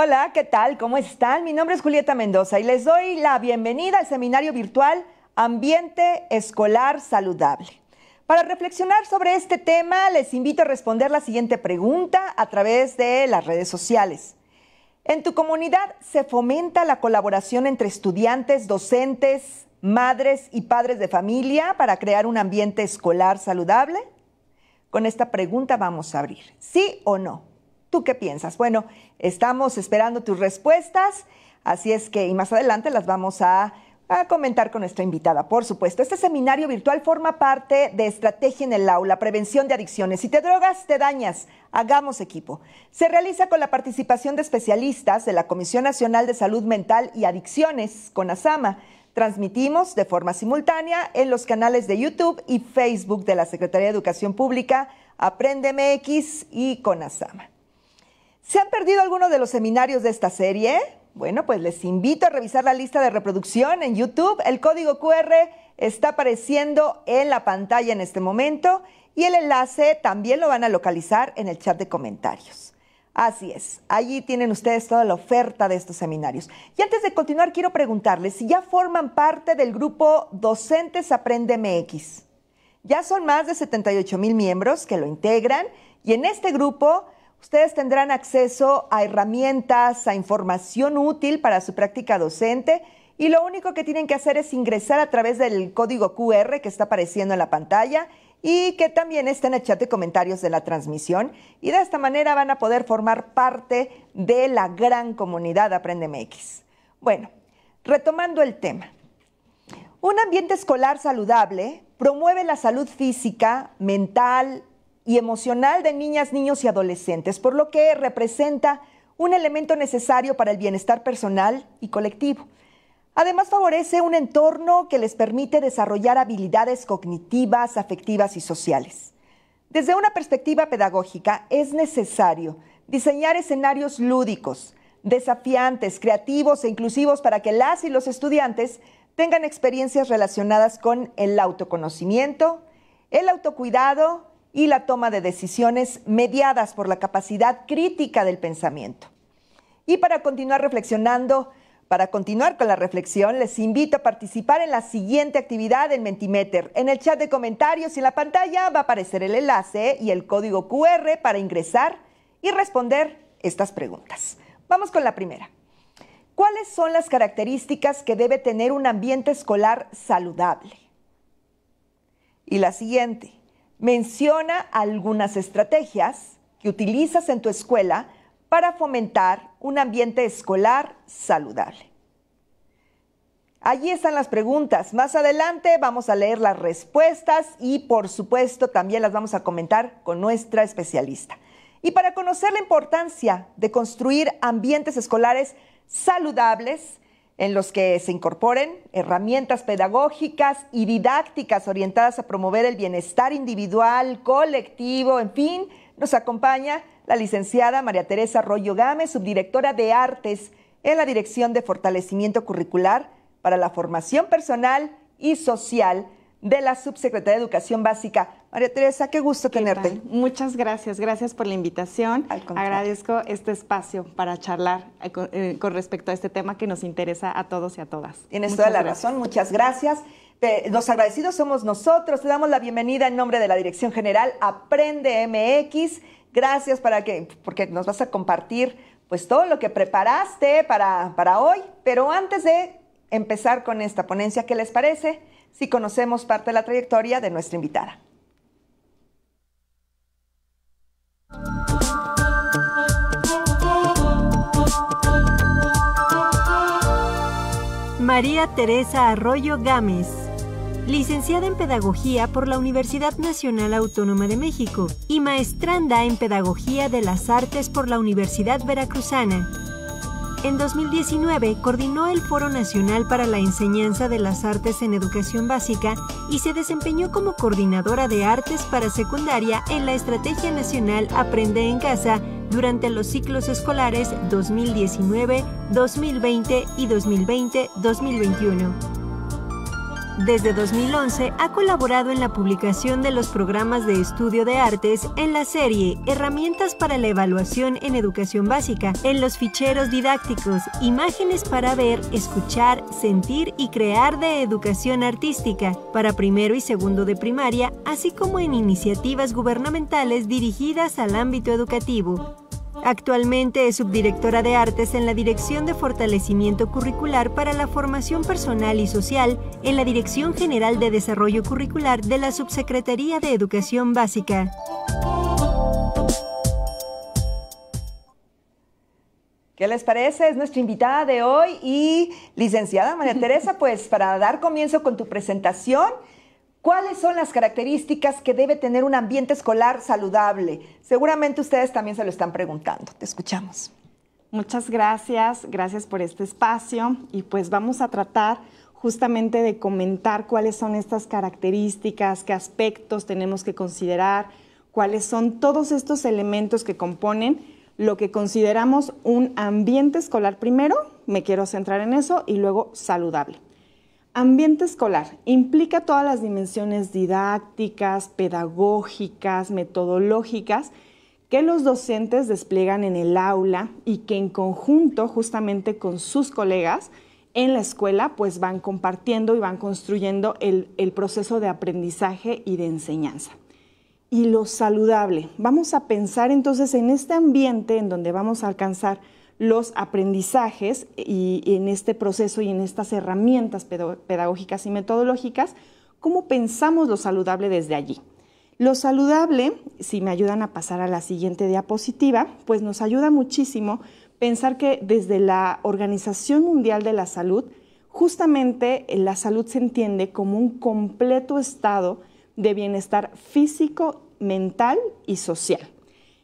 Hola, ¿qué tal? ¿Cómo están? Mi nombre es Julieta Mendoza y les doy la bienvenida al seminario virtual Ambiente Escolar Saludable. Para reflexionar sobre este tema, les invito a responder la siguiente pregunta a través de las redes sociales. ¿En tu comunidad se fomenta la colaboración entre estudiantes, docentes, madres y padres de familia para crear un ambiente escolar saludable? Con esta pregunta vamos a abrir. ¿Sí o no? ¿Tú qué piensas? Bueno, estamos esperando tus respuestas, así es que y más adelante las vamos a comentar con nuestra invitada, por supuesto. Este seminario virtual forma parte de Estrategia en el Aula, Prevención de Adicciones. Si te drogas, te dañas. Hagamos equipo. Se realiza con la participación de especialistas de la Comisión Nacional de Salud Mental y Adicciones, CONASAMA. Transmitimos de forma simultánea en los canales de YouTube y Facebook de la Secretaría de Educación Pública, Aprende MX y CONASAMA. ¿Se han perdido alguno de los seminarios de esta serie? Bueno, pues les invito a revisar la lista de reproducción en YouTube. El código QR está apareciendo en la pantalla en este momento y el enlace también lo van a localizar en el chat de comentarios. Así es, allí tienen ustedes toda la oferta de estos seminarios. Y antes de continuar, quiero preguntarles si ya forman parte del grupo Docentes Aprende MX. Ya son más de 78,000 miembros que lo integran y en este grupo ustedes tendrán acceso a herramientas, a información útil para su práctica docente y lo único que tienen que hacer es ingresar a través del código QR que está apareciendo en la pantalla y que también está en el chat de comentarios de la transmisión y de esta manera van a poder formar parte de la gran comunidad Aprende MX. Bueno, retomando el tema. Un ambiente escolar saludable promueve la salud física, mental y emocional de niñas, niños y adolescentes, por lo que representa un elemento necesario para el bienestar personal y colectivo. Además, favorece un entorno que les permite desarrollar habilidades cognitivas, afectivas y sociales. Desde una perspectiva pedagógica, es necesario diseñar escenarios lúdicos, desafiantes, creativos e inclusivos para que las y los estudiantes tengan experiencias relacionadas con el autoconocimiento, el autocuidado y la toma de decisiones mediadas por la capacidad crítica del pensamiento. Y para continuar reflexionando, para continuar con la reflexión, les invito a participar en la siguiente actividad en Mentimeter. En el chat de comentarios y en la pantalla va a aparecer el enlace y el código QR para ingresar y responder estas preguntas. Vamos con la primera. ¿Cuáles son las características que debe tener un ambiente escolar saludable? Y la siguiente. Menciona algunas estrategias que utilizas en tu escuela para fomentar un ambiente escolar saludable. Allí están las preguntas. Más adelante vamos a leer las respuestas y, por supuesto, también las vamos a comentar con nuestra especialista. Y para conocer la importancia de construir ambientes escolares saludables, en los que se incorporen herramientas pedagógicas y didácticas orientadas a promover el bienestar individual, colectivo, en fin, nos acompaña la licenciada María Teresa Arroyo Gámez, subdirectora de Artes en la Dirección de Fortalecimiento Curricular para la Formación Personal y Social de la Subsecretaría de Educación Básica. María Teresa, qué gusto tenerte. Muchas gracias, gracias por la invitación. Agradezco este espacio para charlar con respecto a este tema que nos interesa a todos y a todas. Tienes toda la razón, muchas gracias. Los agradecidos somos nosotros, te damos la bienvenida en nombre de la Dirección General Aprende MX. Gracias porque nos vas a compartir pues todo lo que preparaste para hoy, pero antes de empezar con esta ponencia, ¿qué les parece si conocemos parte de la trayectoria de nuestra invitada? María Teresa Arroyo Gámez, licenciada en Pedagogía por la Universidad Nacional Autónoma de México y maestranda en Pedagogía de las Artes por la Universidad Veracruzana. En 2019 coordinó el Foro Nacional para la Enseñanza de las Artes en Educación Básica y se desempeñó como coordinadora de artes para secundaria en la Estrategia Nacional Aprende en Casa durante los ciclos escolares 2019, 2020 y 2020-2021. Desde 2011 ha colaborado en la publicación de los programas de estudio de artes en la serie Herramientas para la evaluación en educación básica, en los ficheros didácticos, imágenes para ver, escuchar, sentir y crear de educación artística para primero y segundo de primaria, así como en iniciativas gubernamentales dirigidas al ámbito educativo. Actualmente es subdirectora de artes en la Dirección de Fortalecimiento Curricular para la Formación Personal y Social en la Dirección General de Desarrollo Curricular de la Subsecretaría de Educación Básica. ¿Qué les parece? Es nuestra invitada de hoy y licenciada María Teresa, pues para dar comienzo con tu presentación, ¿cuáles son las características que debe tener un ambiente escolar saludable? Seguramente ustedes también se lo están preguntando. Te escuchamos. Muchas gracias, gracias por este espacio y pues vamos a tratar justamente de comentar cuáles son estas características, qué aspectos tenemos que considerar, cuáles son todos estos elementos que componen lo que consideramos un ambiente escolar primero, me quiero centrar en eso, y luego saludable. Ambiente escolar implica todas las dimensiones didácticas, pedagógicas, metodológicas que los docentes despliegan en el aula y que en conjunto justamente con sus colegas en la escuela pues van compartiendo y van construyendo el proceso de aprendizaje y de enseñanza. Y lo saludable, vamos a pensar entonces en este ambiente en donde vamos a alcanzar los aprendizajes y en este proceso y en estas herramientas pedagógicas y metodológicas, ¿cómo pensamos lo saludable desde allí? Lo saludable, si me ayudan a pasar a la siguiente diapositiva, pues nos ayuda muchísimo pensar que desde la Organización Mundial de la Salud, justamente la salud se entiende como un completo estado de bienestar físico, mental y social.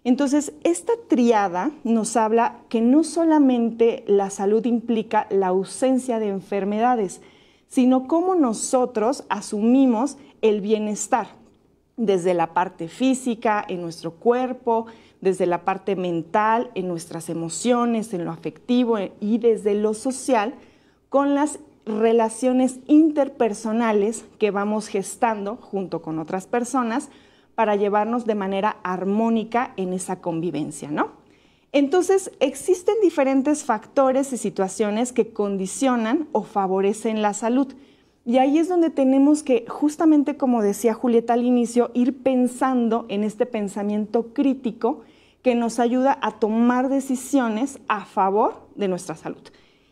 Entonces, esta triada nos habla que no solamente la salud implica la ausencia de enfermedades, sino cómo nosotros asumimos el bienestar desde la parte física, en nuestro cuerpo, desde la parte mental, en nuestras emociones, en lo afectivo y desde lo social, con las relaciones interpersonales que vamos gestando junto con otras personas para llevarnos de manera armónica en esa convivencia, ¿no? Entonces, existen diferentes factores y situaciones que condicionan o favorecen la salud. Y ahí es donde tenemos que, justamente como decía Julieta al inicio, ir pensando en este pensamiento crítico que nos ayuda a tomar decisiones a favor de nuestra salud.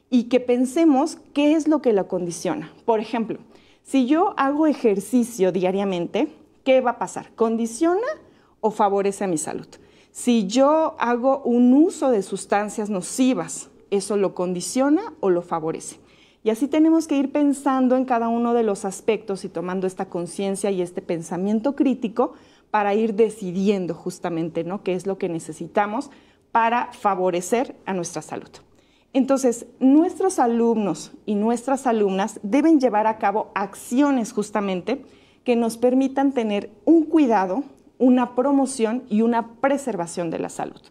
Y que pensemos qué es lo que la condiciona. Por ejemplo, si yo hago ejercicio diariamente, ¿qué va a pasar? ¿Condiciona o favorece a mi salud? Si yo hago un uso de sustancias nocivas, ¿eso lo condiciona o lo favorece? Y así tenemos que ir pensando en cada uno de los aspectos y tomando esta conciencia y este pensamiento crítico para ir decidiendo justamente, ¿no?, qué es lo que necesitamos para favorecer a nuestra salud. Entonces, nuestros alumnos y nuestras alumnas deben llevar a cabo acciones justamente que nos permitan tener un cuidado, una promoción y una preservación de la salud.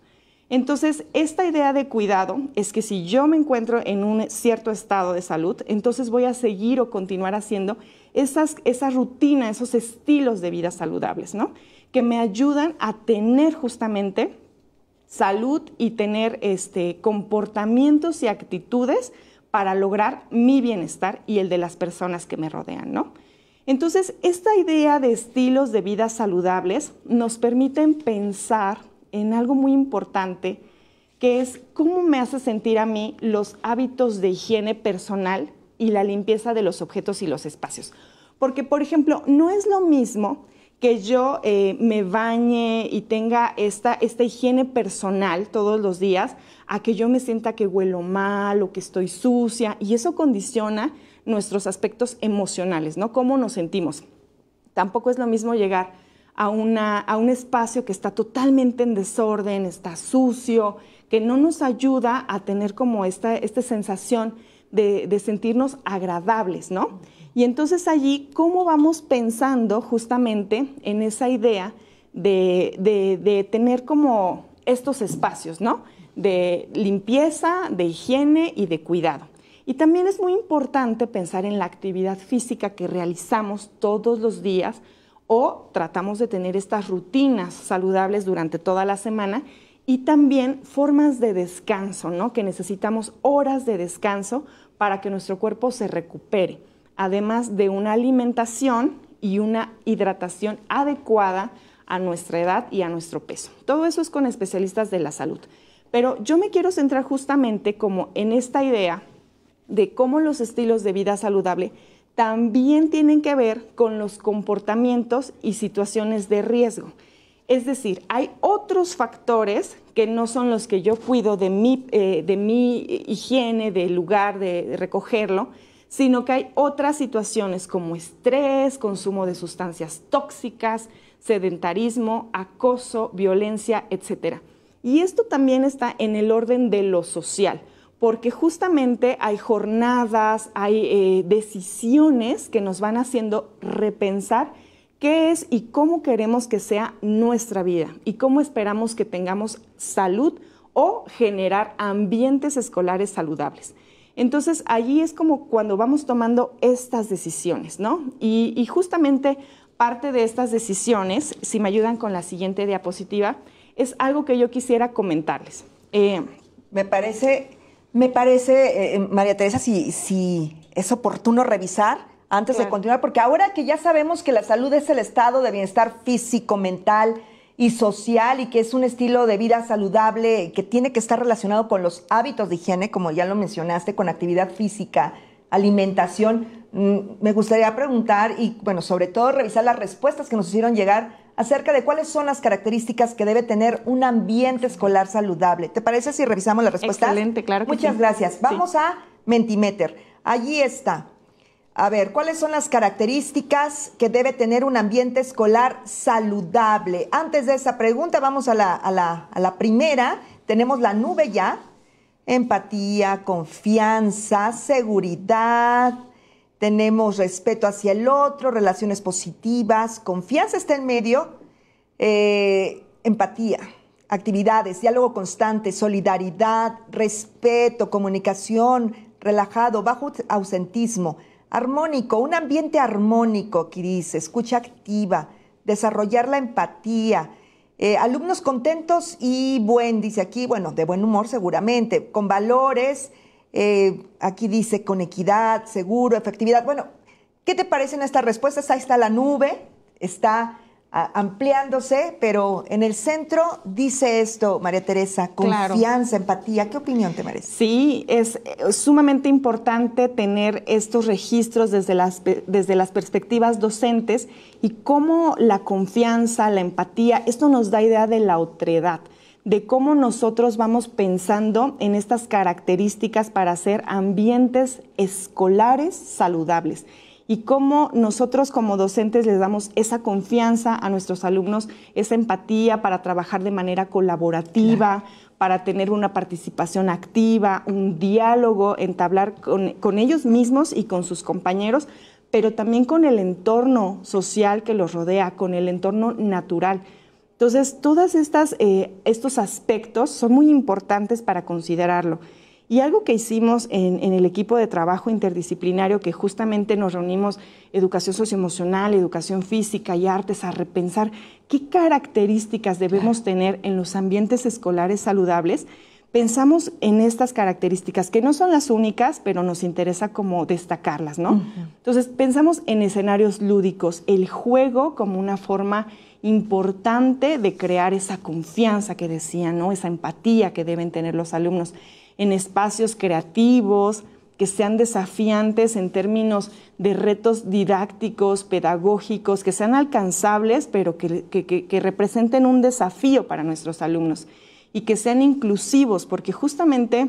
Entonces, esta idea de cuidado es que si yo me encuentro en un cierto estado de salud, entonces voy a seguir o continuar haciendo esa rutina, esos estilos de vida saludables, ¿no?, que me ayudan a tener justamente salud y tener comportamientos y actitudes para lograr mi bienestar y el de las personas que me rodean, ¿no? Entonces, esta idea de estilos de vida saludables nos permiten pensar en algo muy importante, que es cómo me hace sentir a mí los hábitos de higiene personal y la limpieza de los objetos y los espacios. Porque, por ejemplo, no es lo mismo que yo me bañe y tenga esta higiene personal todos los días, a que yo me sienta que huelo mal o que estoy sucia, y eso condiciona nuestros aspectos emocionales, ¿no? Cómo nos sentimos. Tampoco es lo mismo llegar a un espacio que está totalmente en desorden, está sucio, que no nos ayuda a tener como esta sensación de sentirnos agradables, ¿no? Y entonces allí, ¿cómo vamos pensando justamente en esa idea de tener como estos espacios, ¿no?, de limpieza, de higiene y de cuidado? Y también es muy importante pensar en la actividad física que realizamos todos los días o tratamos de tener estas rutinas saludables durante toda la semana y también formas de descanso, ¿no? Que necesitamos horas de descanso para que nuestro cuerpo se recupere, además de una alimentación y una hidratación adecuada a nuestra edad y a nuestro peso. Todo eso es con especialistas de la salud. Pero yo me quiero centrar justamente como en esta idea de cómo los estilos de vida saludable también tienen que ver con los comportamientos y situaciones de riesgo. Es decir, hay otros factores que no son los que yo cuido de mi higiene, del lugar de recogerlo, sino que hay otras situaciones como estrés, consumo de sustancias tóxicas, sedentarismo, acoso, violencia, etc. Y esto también está en el orden de lo social, porque justamente hay jornadas, hay decisiones que nos van haciendo repensar qué es y cómo queremos que sea nuestra vida y cómo esperamos que tengamos salud o generar ambientes escolares saludables. Entonces, allí es como cuando vamos tomando estas decisiones, ¿no? Y justamente parte de estas decisiones, si me ayudan con la siguiente diapositiva, es algo que yo quisiera comentarles. Me parece, María Teresa, si es oportuno revisar antes de continuar, porque ahora que ya sabemos que la salud es el estado de bienestar físico, mental y social y que es un estilo de vida saludable que tiene que estar relacionado con los hábitos de higiene, como ya lo mencionaste, con actividad física, alimentación, me gustaría preguntar y, bueno, sobre todo revisar las respuestas que nos hicieron llegar acerca de cuáles son las características que debe tener un ambiente escolar saludable. ¿Te parece si revisamos las respuestas? Excelente, claro que sí. Muchas gracias. Vamos a Mentimeter. Allí está. A ver, ¿cuáles son las características que debe tener un ambiente escolar saludable? Antes de esa pregunta, vamos a la primera. Tenemos la nube ya. Empatía, confianza, seguridad. Tenemos respeto hacia el otro, relaciones positivas. Confianza está en medio. Empatía, actividades, diálogo constante, solidaridad, respeto, comunicación, relajado, bajo ausentismo. Armónico, un ambiente armónico, aquí dice, escucha activa, desarrollar la empatía, alumnos contentos y dice aquí, bueno, de buen humor seguramente, con valores, aquí dice con equidad, seguro, efectividad. Bueno, ¿qué te parecen estas respuestas? Ahí está la nube, está ampliándose, pero en el centro dice esto, María Teresa, confianza, empatía. ¿Qué opinión te merece? Sí, es sumamente importante tener estos registros desde las perspectivas docentes y cómo la confianza, la empatía, esto nos da idea de la otredad, de cómo nosotros vamos pensando en estas características para hacer ambientes escolares saludables. Y cómo nosotros como docentes les damos esa confianza a nuestros alumnos, esa empatía para trabajar de manera colaborativa, para tener una participación activa, un diálogo, entablar con ellos mismos y con sus compañeros, pero también con el entorno social que los rodea, con el entorno natural. Entonces, todos estos aspectos son muy importantes para considerarlo. Y algo que hicimos en el equipo de trabajo interdisciplinario, que justamente nos reunimos educación socioemocional, educación física y artes a repensar qué características debemos tener en los ambientes escolares saludables, pensamos en estas características, que no son las únicas, pero nos interesa como destacarlas, ¿no? Entonces, pensamos en escenarios lúdicos, el juego como una forma importante de crear esa confianza que decían, ¿no? Esa empatía que deben tener los alumnos, en espacios creativos, que sean desafiantes en términos de retos didácticos, pedagógicos, que sean alcanzables, pero que representen un desafío para nuestros alumnos y que sean inclusivos, porque justamente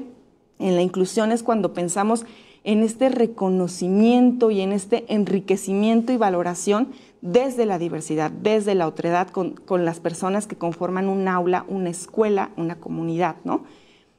en la inclusión es cuando pensamos en este reconocimiento y en este enriquecimiento y valoración desde la diversidad, desde la otredad, con las personas que conforman un aula, una escuela, una comunidad, ¿no?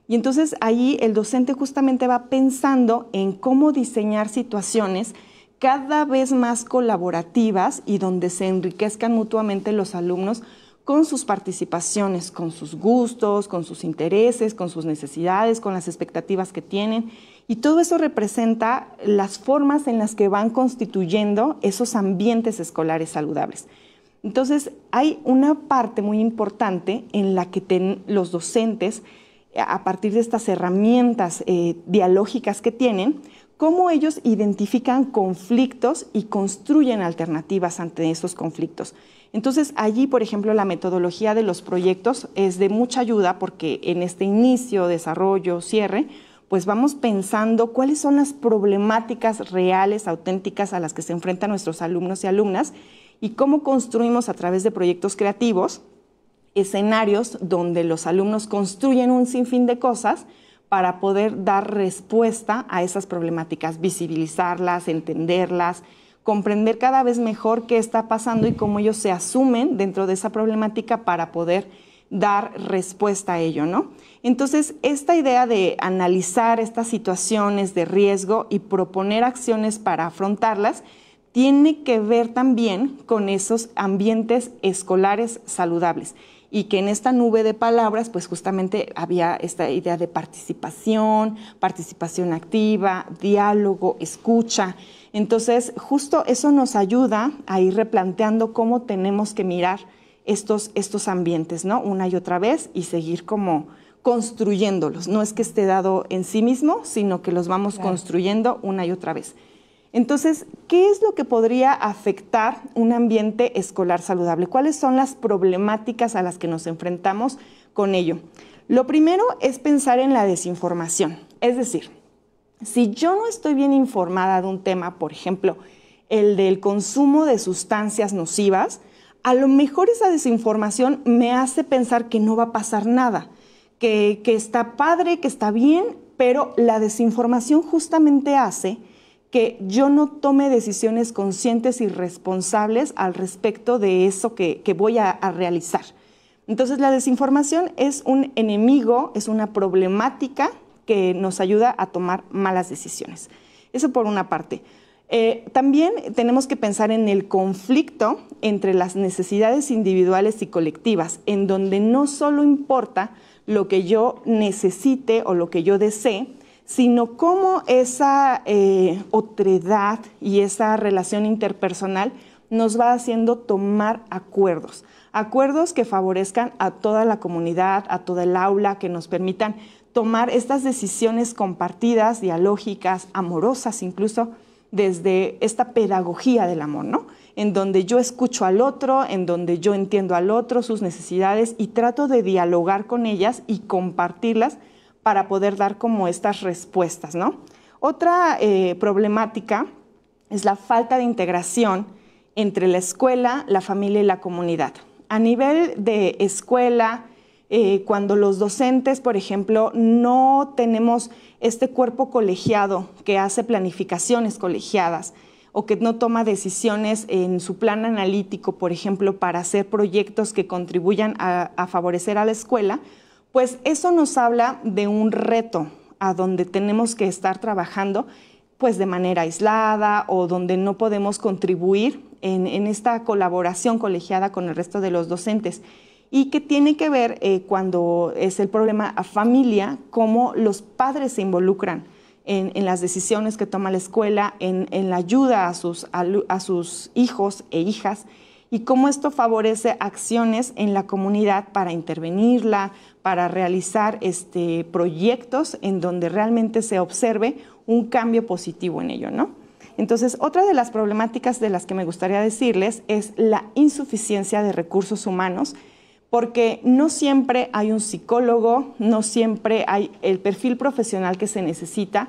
Y entonces ahí el docente justamente va pensando en cómo diseñar situaciones cada vez más colaborativas y donde se enriquezcan mutuamente los alumnos con sus participaciones, con sus gustos, con sus intereses, con sus necesidades, con las expectativas que tienen. Y todo eso representa las formas en las que van constituyendo esos ambientes escolares saludables. Entonces, hay una parte muy importante en la que los docentes, a partir de estas herramientas dialógicas que tienen, cómo ellos identifican conflictos y construyen alternativas ante esos conflictos. Entonces, allí, por ejemplo, la metodología de los proyectos es de mucha ayuda porque en este inicio, desarrollo, cierre, pues vamos pensando cuáles son las problemáticas reales, auténticas a las que se enfrentan nuestros alumnos y alumnas y cómo construimos a través de proyectos creativos escenarios donde los alumnos construyen un sinfín de cosas para poder dar respuesta a esas problemáticas, visibilizarlas, entenderlas, comprender cada vez mejor qué está pasando y cómo ellos se asumen dentro de esa problemática para poder dar respuesta a ello, ¿no? Entonces, esta idea de analizar estas situaciones de riesgo y proponer acciones para afrontarlas tiene que ver también con esos ambientes escolares saludables y que en esta nube de palabras, pues justamente había esta idea de participación activa, diálogo, escucha. Entonces, justo eso nos ayuda a ir replanteando cómo tenemos que mirar estos ambientes, ¿no? Una y otra vez y seguir como construyéndolos. No es que esté dado en sí mismo, sino que los vamos construyendo una y otra vez. Entonces, ¿qué es lo que podría afectar un ambiente escolar saludable? ¿Cuáles son las problemáticas a las que nos enfrentamos con ello? Lo primero es pensar en la desinformación. Es decir, si yo no estoy bien informada de un tema, por ejemplo, el del consumo de sustancias nocivas, a lo mejor esa desinformación me hace pensar que no va a pasar nada, que está padre, que está bien, pero la desinformación justamente hace que yo no tome decisiones conscientes y responsables al respecto de eso que voy a realizar. Entonces, la desinformación es un enemigo, es una problemática que nos ayuda a tomar malas decisiones. Eso por una parte. También tenemos que pensar en el conflicto entre las necesidades individuales y colectivas, en donde no solo importa lo que yo necesite o lo que yo desee, sino cómo esa otredad y esa relación interpersonal nos va haciendo tomar acuerdos que favorezcan a toda la comunidad, a toda el aula, que nos permitan tomar estas decisiones compartidas, dialógicas, amorosas incluso, desde esta pedagogía del amor, ¿no? En donde yo escucho al otro, en donde yo entiendo al otro, sus necesidades y trato de dialogar con ellas y compartirlas para poder dar como estas respuestas, ¿no? Otra problemática es la falta de integración entre la escuela, la familia y la comunidad. A nivel de escuela, cuando los docentes, por ejemplo, no tenemos este cuerpo colegiado que hace planificaciones colegiadas o que no toma decisiones en su plan analítico, por ejemplo, para hacer proyectos que contribuyan a favorecer a la escuela, pues eso nos habla de un reto a donde tenemos que estar trabajando pues de manera aislada o donde no podemos contribuir en esta colaboración colegiada con el resto de los docentes y que tiene que ver cuando es el problema a familia, cómo los padres se involucran en las decisiones que toma la escuela, en la ayuda a sus hijos e hijas y cómo esto favorece acciones en la comunidad para intervenirla, para realizar proyectos en donde realmente se observe un cambio positivo en ello, ¿no? Entonces, otra de las problemáticas de las que me gustaría decirles es la insuficiencia de recursos humanos, porque no siempre hay un psicólogo, no siempre hay el perfil profesional que se necesita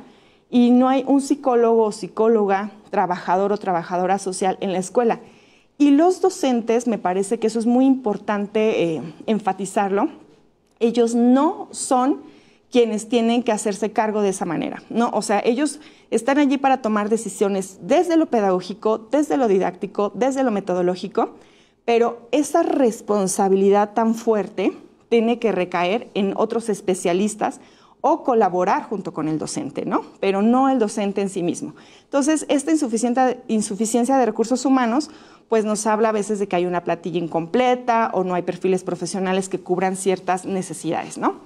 y no hay un psicólogo o psicóloga, trabajador o trabajadora social en la escuela. Y los docentes, me parece que eso es muy importante enfatizarlo, ellos no son quienes tienen que hacerse cargo de esa manera, ¿no? O sea, ellos están allí para tomar decisiones desde lo pedagógico, desde lo didáctico, desde lo metodológico, pero esa responsabilidad tan fuerte tiene que recaer en otros especialistas o colaborar junto con el docente, ¿no? Pero no el docente en sí mismo. Entonces, esta insuficiencia de recursos humanos pues nos habla a veces de que hay una plantilla incompleta o no hay perfiles profesionales que cubran ciertas necesidades, ¿no?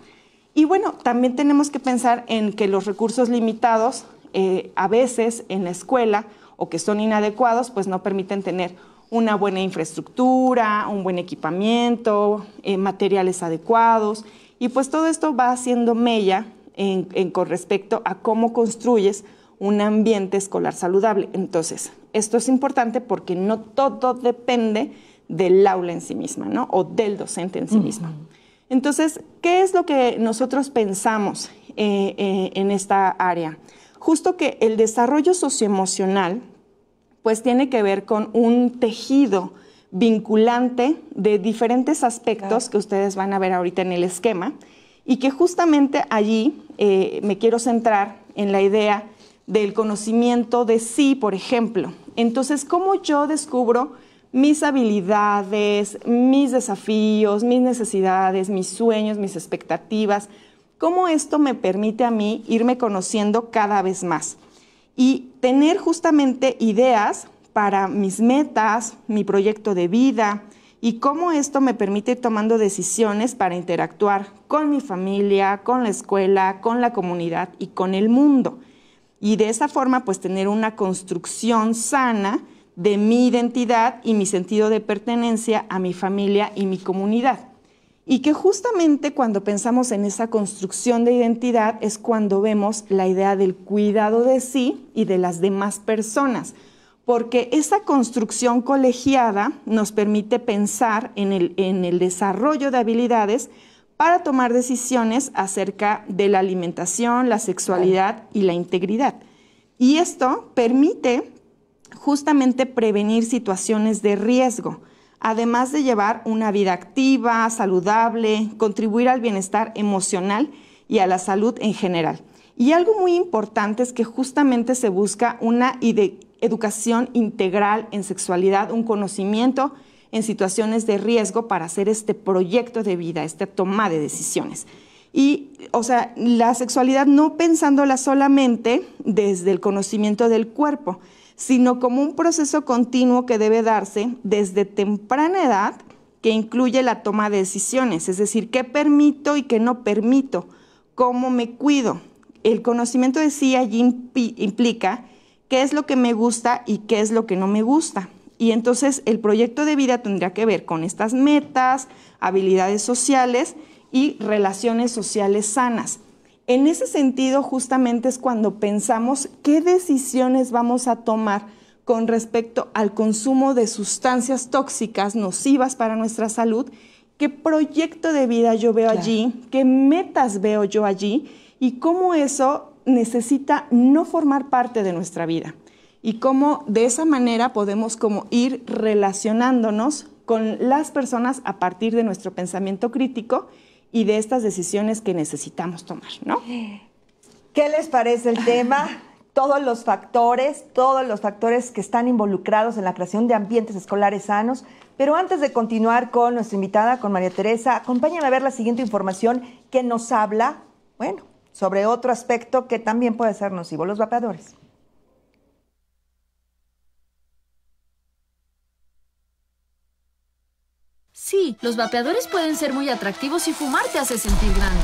Y bueno, también tenemos que pensar en que los recursos limitados a veces en la escuela o que son inadecuados, pues no permiten tener una buena infraestructura, un buen equipamiento, materiales adecuados, y pues todo esto va haciendo mella con respecto a cómo construyes un ambiente escolar saludable. Entonces, esto es importante porque no todo depende del aula en sí misma, ¿no? O del docente en sí mismo. Entonces, ¿qué es lo que nosotros pensamos en esta área? Justo que el desarrollo socioemocional pues tiene que ver con un tejido vinculante de diferentes aspectos que ustedes van a ver ahorita en el esquema, y que justamente allí me quiero centrar en la idea del conocimiento de sí, por ejemplo. Entonces, ¿cómo yo descubro mis habilidades, mis desafíos, mis necesidades, mis sueños, mis expectativas? ¿Cómo esto me permite a mí irme conociendo cada vez más? Y tener justamente ideas para mis metas, mi proyecto de vida, y cómo esto me permite ir tomando decisiones para interactuar con mi familia, con la escuela, con la comunidad y con el mundo. Y de esa forma, pues tener una construcción sana de mi identidad y mi sentido de pertenencia a mi familia y mi comunidad. Y que justamente cuando pensamos en esa construcción de identidad es cuando vemos la idea del cuidado de sí y de las demás personas, porque esa construcción colegiada nos permite pensar en el desarrollo de habilidades para tomar decisiones acerca de la alimentación, la sexualidad y la integridad. Y esto permite justamente prevenir situaciones de riesgo, además de llevar una vida activa, saludable, contribuir al bienestar emocional y a la salud en general. Y algo muy importante es que justamente se busca una educación integral en sexualidad, un conocimiento en situaciones de riesgo para hacer este proyecto de vida, esta toma de decisiones. Y, o sea, la sexualidad no pensándola solamente desde el conocimiento del cuerpo, sino como un proceso continuo que debe darse desde temprana edad, que incluye la toma de decisiones, es decir, qué permito y qué no permito, cómo me cuido. El conocimiento de sí allí implica qué es lo que me gusta y qué es lo que no me gusta. Y entonces el proyecto de vida tendría que ver con estas metas, habilidades sociales y relaciones sociales sanas. En ese sentido, justamente es cuando pensamos qué decisiones vamos a tomar con respecto al consumo de sustancias tóxicas nocivas para nuestra salud, qué proyecto de vida yo veo allí, qué metas veo yo allí y cómo eso necesita no formar parte de nuestra vida. Y cómo de esa manera podemos como ir relacionándonos con las personas a partir de nuestro pensamiento crítico y de estas decisiones que necesitamos tomar, ¿no? ¿Qué les parece el tema? Todos los factores que están involucrados en la creación de ambientes escolares sanos. Pero antes de continuar con nuestra invitada, con María Teresa, acompáñame a ver la siguiente información que nos habla, bueno, sobre otro aspecto que también puede ser nocivo, los vapeadores. Sí, los vapeadores pueden ser muy atractivos y fumar te hace sentir grande.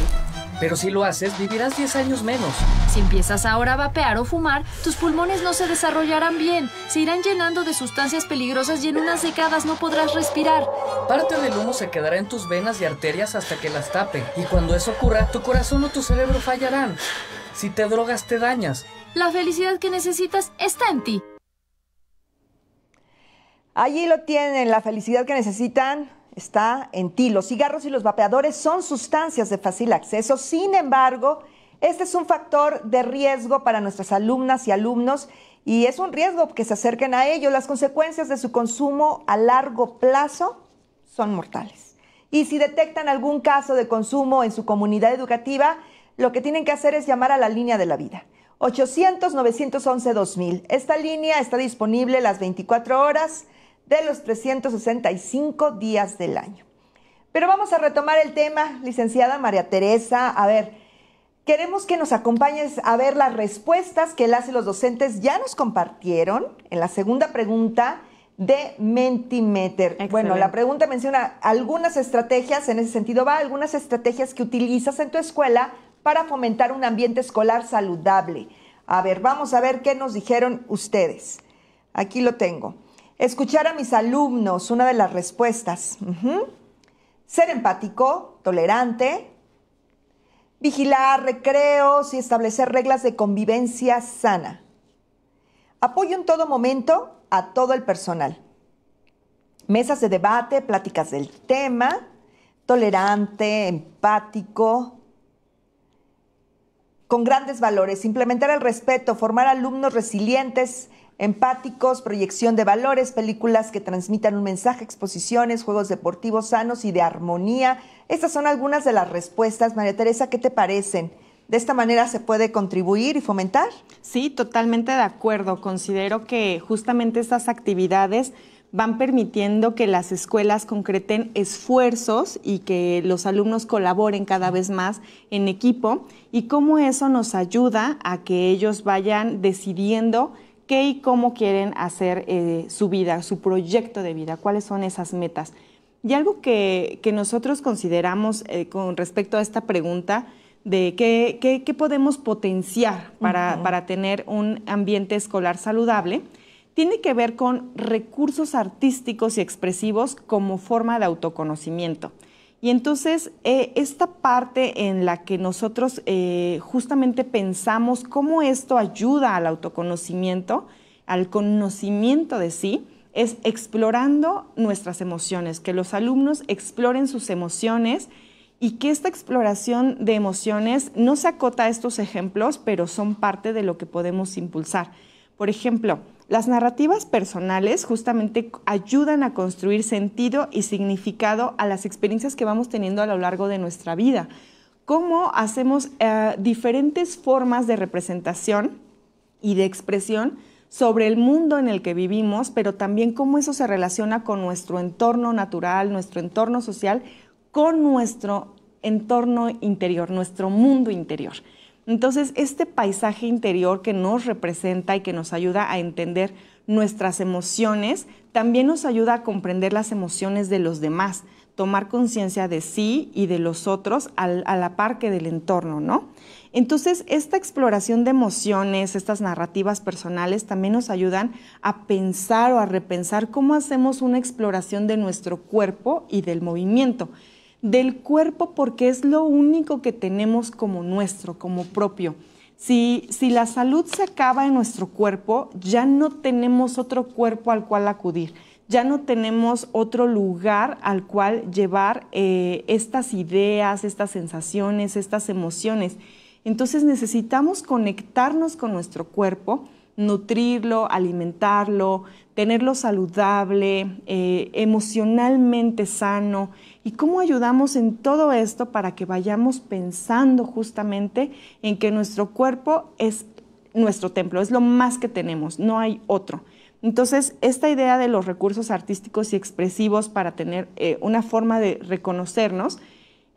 Pero si lo haces, vivirás 10 años menos. Si empiezas ahora a vapear o fumar, tus pulmones no se desarrollarán bien, se irán llenando de sustancias peligrosas y en unas décadas no podrás respirar. Parte del humo se quedará en tus venas y arterias hasta que las tape. Y cuando eso ocurra, tu corazón o tu cerebro fallarán. Si te drogas, te dañas. La felicidad que necesitas está en ti. Allí lo tienen, la felicidad que necesitan está en ti. Los cigarros y los vapeadores son sustancias de fácil acceso. Sin embargo, este es un factor de riesgo para nuestras alumnas y alumnos y es un riesgo que se acerquen a ello. Las consecuencias de su consumo a largo plazo son mortales. Y si detectan algún caso de consumo en su comunidad educativa, lo que tienen que hacer es llamar a la línea de la vida. 800-911-2000. Esta línea está disponible las 24 horas de los 365 días del año. Pero vamos a retomar el tema, licenciada María Teresa. A ver, Queremos que nos acompañes a ver las respuestas que las y los docentes ya nos compartieron en la segunda pregunta de Mentimeter. Excelente. Bueno, la pregunta menciona algunas estrategias, en ese sentido va, algunas estrategias que utilizas en tu escuela para fomentar un ambiente escolar saludable. A ver, vamos a ver qué nos dijeron ustedes. Aquí lo tengo. Escuchar a mis alumnos, una de las respuestas. Ser empático, tolerante, vigilar recreos y establecer reglas de convivencia sana. Apoyo en todo momento a todo el personal. Mesas de debate, pláticas del tema, tolerante, empático, con grandes valores. Implementar el respeto, formar alumnos resilientes, empáticos, proyección de valores, películas que transmitan un mensaje, exposiciones, juegos deportivos sanos y de armonía. Estas son algunas de las respuestas. María Teresa, ¿qué te parecen? ¿De esta manera se puede contribuir y fomentar? Sí, totalmente de acuerdo. Considero que justamente estas actividades van permitiendo que las escuelas concreten esfuerzos y que los alumnos colaboren cada vez más en equipo, y cómo eso nos ayuda a que ellos vayan decidiendo qué y cómo quieren hacer su vida, su proyecto de vida, cuáles son esas metas. Y algo que nosotros consideramos con respecto a esta pregunta de qué podemos potenciar para tener un ambiente escolar saludable, tiene que ver con recursos artísticos y expresivos como forma de autoconocimiento. Y entonces, esta parte en la que nosotros justamente pensamos cómo esto ayuda al autoconocimiento, al conocimiento de sí, es explorando nuestras emociones, que los alumnos exploren sus emociones, y que esta exploración de emociones no se acota a estos ejemplos, pero son parte de lo que podemos impulsar. Por ejemplo, las narrativas personales justamente ayudan a construir sentido y significado a las experiencias que vamos teniendo a lo largo de nuestra vida. Cómo hacemos diferentes formas de representación y de expresión sobre el mundo en el que vivimos, pero también cómo eso se relaciona con nuestro entorno natural, nuestro entorno social, con nuestro entorno interior, nuestro mundo interior. Entonces, este paisaje interior que nos representa y que nos ayuda a entender nuestras emociones, también nos ayuda a comprender las emociones de los demás, tomar conciencia de sí y de los otros a la par que del entorno, ¿no? Entonces, esta exploración de emociones, estas narrativas personales, también nos ayudan a pensar o a repensar cómo hacemos una exploración de nuestro cuerpo y del movimiento. Del cuerpo, porque es lo único que tenemos como nuestro, como propio. Si la salud se acaba en nuestro cuerpo, ya no tenemos otro cuerpo al cual acudir, ya no tenemos otro lugar al cual llevar estas ideas, estas sensaciones, estas emociones. Entonces necesitamos conectarnos con nuestro cuerpo, nutrirlo, alimentarlo, tenerlo saludable, emocionalmente sano. ¿Y cómo ayudamos en todo esto para que vayamos pensando justamente en que nuestro cuerpo es nuestro templo, es lo más que tenemos, no hay otro? Entonces, esta idea de los recursos artísticos y expresivos para tener una forma de reconocernos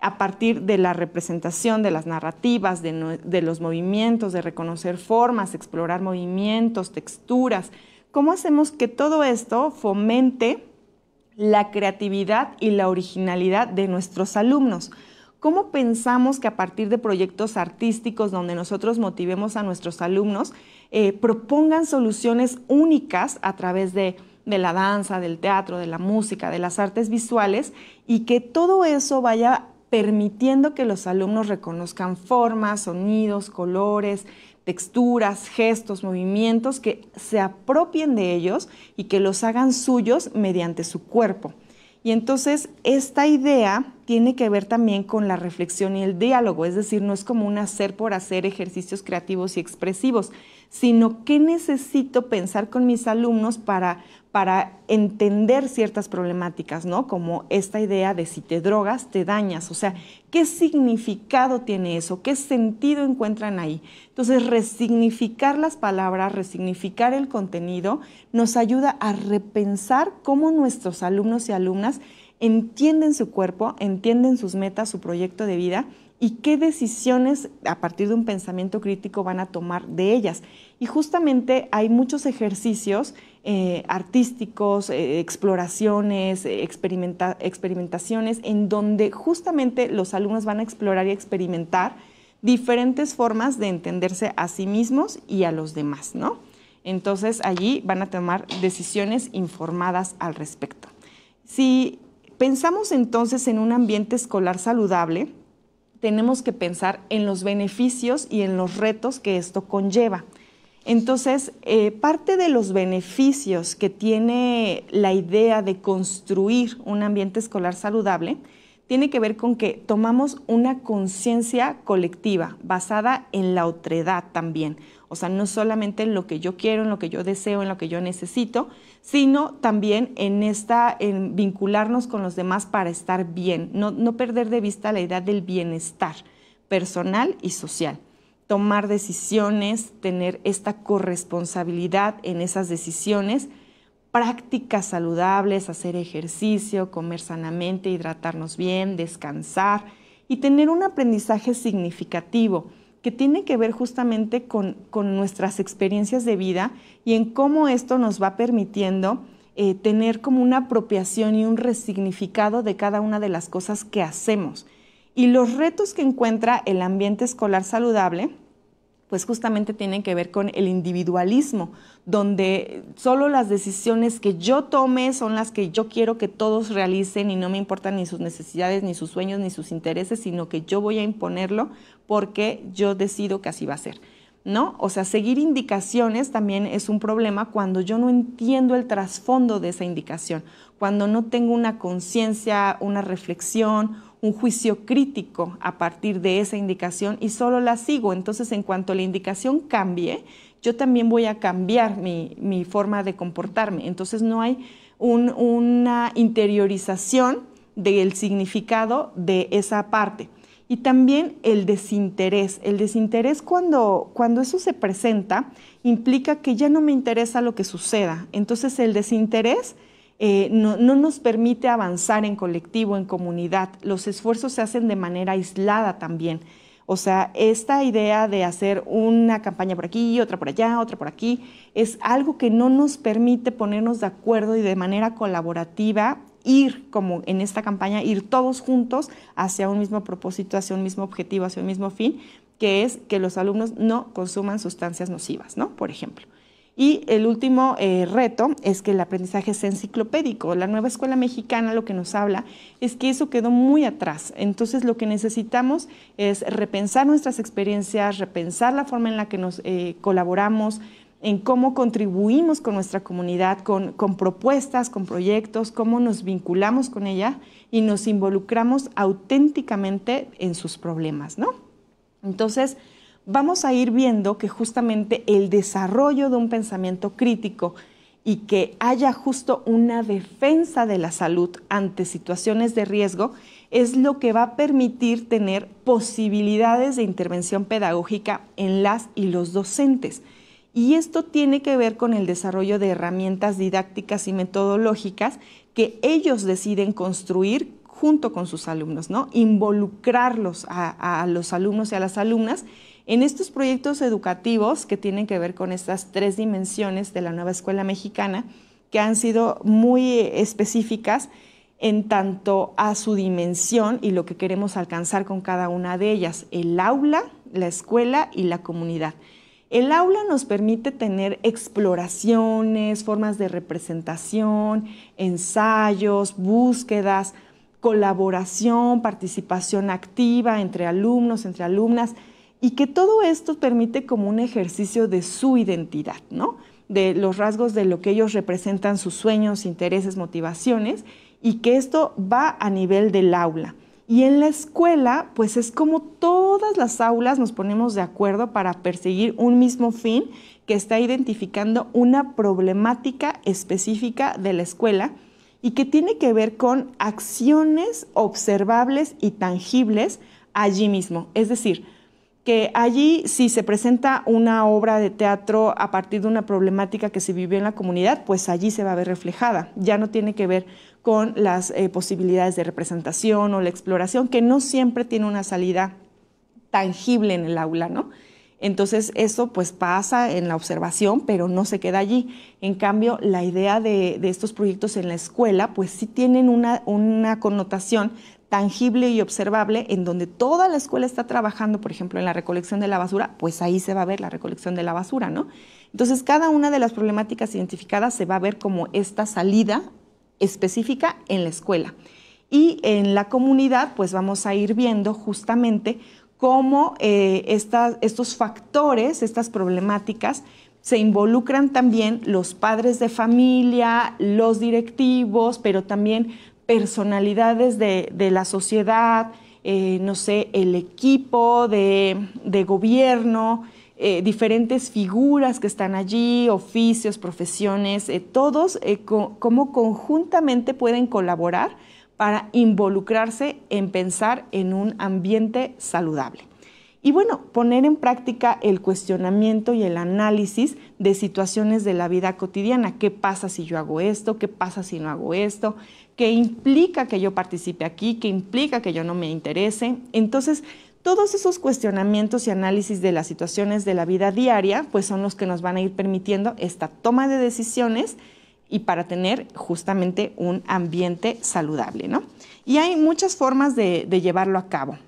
a partir de la representación, de las narrativas, de los movimientos, de reconocer formas, explorar movimientos, texturas. ¿Cómo hacemos que todo esto fomente la creatividad y la originalidad de nuestros alumnos? ¿Cómo pensamos que a partir de proyectos artísticos donde nosotros motivemos a nuestros alumnos, propongan soluciones únicas a través de la danza, del teatro, de la música, de las artes visuales, y que todo eso vaya permitiendo que los alumnos reconozcan formas, sonidos, colores, texturas, gestos, movimientos que se apropien de ellos y que los hagan suyos mediante su cuerpo? Y entonces esta idea tiene que ver también con la reflexión y el diálogo, es decir, no es como un hacer por hacer ejercicios creativos y expresivos, sino que necesito pensar con mis alumnos para entender ciertas problemáticas, ¿no? Como esta idea de si te drogas, te dañas. O sea, ¿qué significado tiene eso? ¿Qué sentido encuentran ahí? Entonces, resignificar las palabras, resignificar el contenido, nos ayuda a repensar cómo nuestros alumnos y alumnas entienden su cuerpo, entienden sus metas, su proyecto de vida, y qué decisiones a partir de un pensamiento crítico van a tomar de ellas. Y justamente hay muchos ejercicios artísticos, exploraciones, experimentaciones, en donde justamente los alumnos van a explorar y experimentar diferentes formas de entenderse a sí mismos y a los demás, ¿no? Entonces allí van a tomar decisiones informadas al respecto. Si pensamos entonces en un ambiente escolar saludable, tenemos que pensar en los beneficios y en los retos que esto conlleva. Entonces, parte de los beneficios que tiene la idea de construir un ambiente escolar saludable tiene que ver con que tomamos una conciencia colectiva basada en la otredad también. O sea, no solamente en lo que yo quiero, en lo que yo deseo, en lo que yo necesito, sino también en vincularnos con los demás para estar bien. No perder de vista la idea del bienestar personal y social. Tomar decisiones, tener esta corresponsabilidad en esas decisiones, prácticas saludables, hacer ejercicio, comer sanamente, hidratarnos bien, descansar y tener un aprendizaje significativo que tiene que ver justamente con nuestras experiencias de vida y en cómo esto nos va permitiendo tener como una apropiación y un resignificado de cada una de las cosas que hacemos. Y los retos que encuentra el ambiente escolar saludable, pues justamente tienen que ver con el individualismo, donde solo las decisiones que yo tome son las que yo quiero que todos realicen y no me importan ni sus necesidades, ni sus sueños, ni sus intereses, sino que yo voy a imponerlo porque yo decido que así va a ser, ¿no? O sea, seguir indicaciones también es un problema cuando yo no entiendo el trasfondo de esa indicación, cuando no tengo una conciencia, una reflexión, un juicio crítico a partir de esa indicación y solo la sigo. Entonces, en cuanto la indicación cambie, yo también voy a cambiar mi forma de comportarme. Entonces, no hay una interiorización del significado de esa parte. Y también el desinterés. El desinterés cuando eso se presenta implica que ya no me interesa lo que suceda. Entonces, el desinterés no nos permite avanzar en colectivo, en comunidad. Los esfuerzos se hacen de manera aislada también. O sea, esta idea de hacer una campaña por aquí, otra por allá, otra por aquí, es algo que no nos permite ponernos de acuerdo y de manera colaborativa ir, como en esta campaña, ir todos juntos hacia un mismo propósito, hacia un mismo objetivo, hacia un mismo fin, que es que los alumnos no consuman sustancias nocivas, ¿no? Por ejemplo. Y el último reto es que el aprendizaje sea enciclopédico. La nueva escuela mexicana lo que nos habla es que eso quedó muy atrás. Entonces lo que necesitamos es repensar nuestras experiencias, repensar la forma en la que nos colaboramos, en cómo contribuimos con nuestra comunidad, con propuestas, con proyectos, cómo nos vinculamos con ella y nos involucramos auténticamente en sus problemas, ¿no? Entonces, vamos a ir viendo que justamente el desarrollo de un pensamiento crítico y que haya justo una defensa de la salud ante situaciones de riesgo es lo que va a permitir tener posibilidades de intervención pedagógica en las y los docentes. Y esto tiene que ver con el desarrollo de herramientas didácticas y metodológicas que ellos deciden construir junto con sus alumnos, ¿no? Involucrarlos a los alumnos y a las alumnas en estos proyectos educativos que tienen que ver con estas 3 dimensiones de la nueva escuela mexicana, que han sido muy específicas en tanto a su dimensión y lo que queremos alcanzar con cada una de ellas, el aula, la escuela y la comunidad. El aula nos permite tener exploraciones, formas de representación, ensayos, búsquedas, colaboración, participación activa entre alumnos, entre alumnas, y que todo esto permite como un ejercicio de su identidad, ¿no? De los rasgos de lo que ellos representan, sus sueños, intereses, motivaciones, y que esto va a nivel del aula. Y en la escuela, pues es como todas las aulas nos ponemos de acuerdo para perseguir un mismo fin que está identificando una problemática específica de la escuela y que tiene que ver con acciones observables y tangibles allí mismo. Es decir, que allí si se presenta una obra de teatro a partir de una problemática que se vivió en la comunidad, pues allí se va a ver reflejada. Ya no tiene que ver con las posibilidades de representación o la exploración, que no siempre tiene una salida tangible en el aula, ¿no? Entonces eso pues pasa en la observación, pero no se queda allí. En cambio, la idea de estos proyectos en la escuela pues sí tienen una connotación tangible y observable, en donde toda la escuela está trabajando, por ejemplo, en la recolección de la basura, pues ahí se va a ver la recolección de la basura, ¿no? Entonces, cada una de las problemáticas identificadas se va a ver como esta salida específica en la escuela. Y en la comunidad, pues vamos a ir viendo justamente cómo estos factores, estas problemáticas, se involucran también los padres de familia, los directivos, pero también personalidades de la sociedad, no sé, el equipo de gobierno, diferentes figuras que están allí, oficios, profesiones, todos cómo conjuntamente pueden colaborar para involucrarse en pensar en un ambiente saludable. Y bueno, poner en práctica el cuestionamiento y el análisis de situaciones de la vida cotidiana. ¿Qué pasa si yo hago esto? ¿Qué pasa si no hago esto? ¿Qué implica que yo participe aquí? ¿Qué implica que yo no me interese? Entonces, todos esos cuestionamientos y análisis de las situaciones de la vida diaria, pues son los que nos van a ir permitiendo esta toma de decisiones y para tener justamente un ambiente saludable, ¿no? Y hay muchas formas de llevarlo a cabo.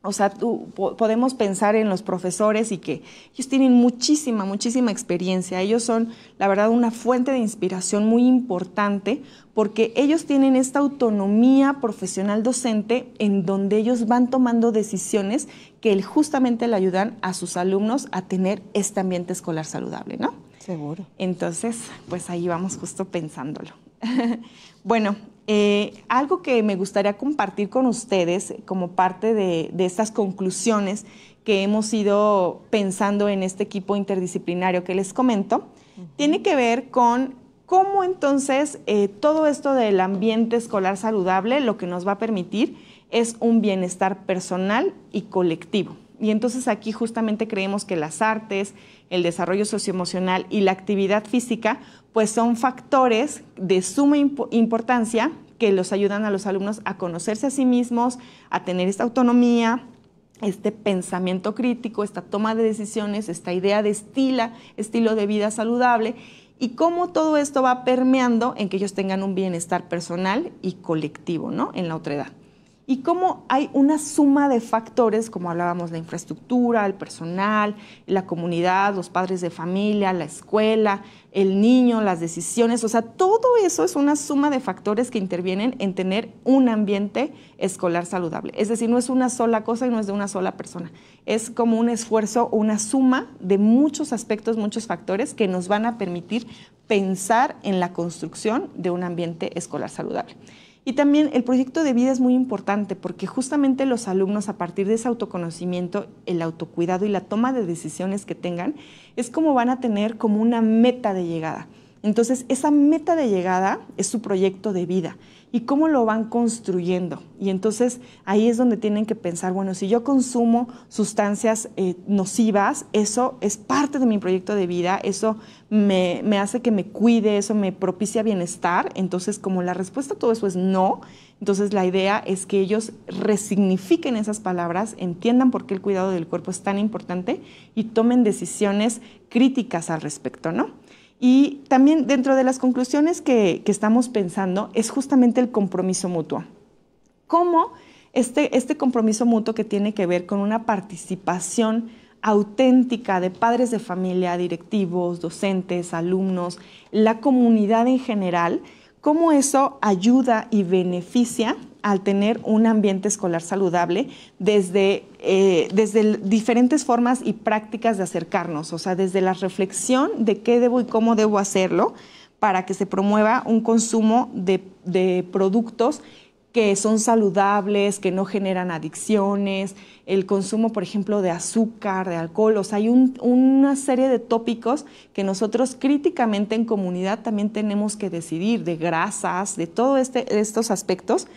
O sea, podemos pensar en los profesores y que ellos tienen muchísima experiencia. Ellos son, la verdad, una fuente de inspiración muy importante porque ellos tienen esta autonomía profesional docente en donde ellos van tomando decisiones que justamente le ayudan a sus alumnos a tener este ambiente escolar saludable, ¿no? Seguro. Entonces, pues ahí vamos justo pensándolo. Bueno, algo que me gustaría compartir con ustedes como parte de estas conclusiones que hemos ido pensando en este equipo interdisciplinario que les comento, tiene que ver con cómo entonces todo esto del ambiente escolar saludable lo que nos va a permitir es un bienestar personal y colectivo. Y entonces aquí justamente creemos que las artes, el desarrollo socioemocional y la actividad física pues son factores de suma importancia que los ayudan a los alumnos a conocerse a sí mismos, a tener esta autonomía, este pensamiento crítico, esta toma de decisiones, esta idea de estilo de vida saludable y cómo todo esto va permeando en que ellos tengan un bienestar personal y colectivo, ¿no? En la otredad. Y cómo hay una suma de factores, como hablábamos, la infraestructura, el personal, la comunidad, los padres de familia, la escuela, el niño, las decisiones, o sea, todo eso es una suma de factores que intervienen en tener un ambiente escolar saludable. Es decir, no es una sola cosa y no es de una sola persona. Es como un esfuerzo, una suma de muchos aspectos, muchos factores que nos van a permitir pensar en la construcción de un ambiente escolar saludable. Y también el proyecto de vida es muy importante porque justamente los alumnos a partir de ese autoconocimiento, el autocuidado y la toma de decisiones que tengan, es como van a tener como una meta de llegada. Entonces, esa meta de llegada es su proyecto de vida y cómo lo van construyendo. Y entonces ahí es donde tienen que pensar, bueno, si yo consumo sustancias nocivas, eso es parte de mi proyecto de vida, eso me hace que me cuide, eso me propicia bienestar. Entonces, como la respuesta a todo eso es no, entonces la idea es que ellos resignifiquen esas palabras, entiendan por qué el cuidado del cuerpo es tan importante y tomen decisiones críticas al respecto, ¿no? Y también dentro de las conclusiones que estamos pensando es justamente el compromiso mutuo. ¿Cómo este compromiso mutuo que tiene que ver con una participación auténtica de padres de familia, directivos, docentes, alumnos, la comunidad en general, cómo eso ayuda y beneficia al tener un ambiente escolar saludable desde diferentes formas y prácticas de acercarnos, o sea, desde la reflexión de qué debo y cómo debo hacerlo para que se promueva un consumo de productos que son saludables, que no generan adicciones, el consumo, por ejemplo, de azúcar, de alcohol. O sea, hay una serie de tópicos que nosotros críticamente en comunidad también tenemos que decidir, de grasas, de todos estos aspectos,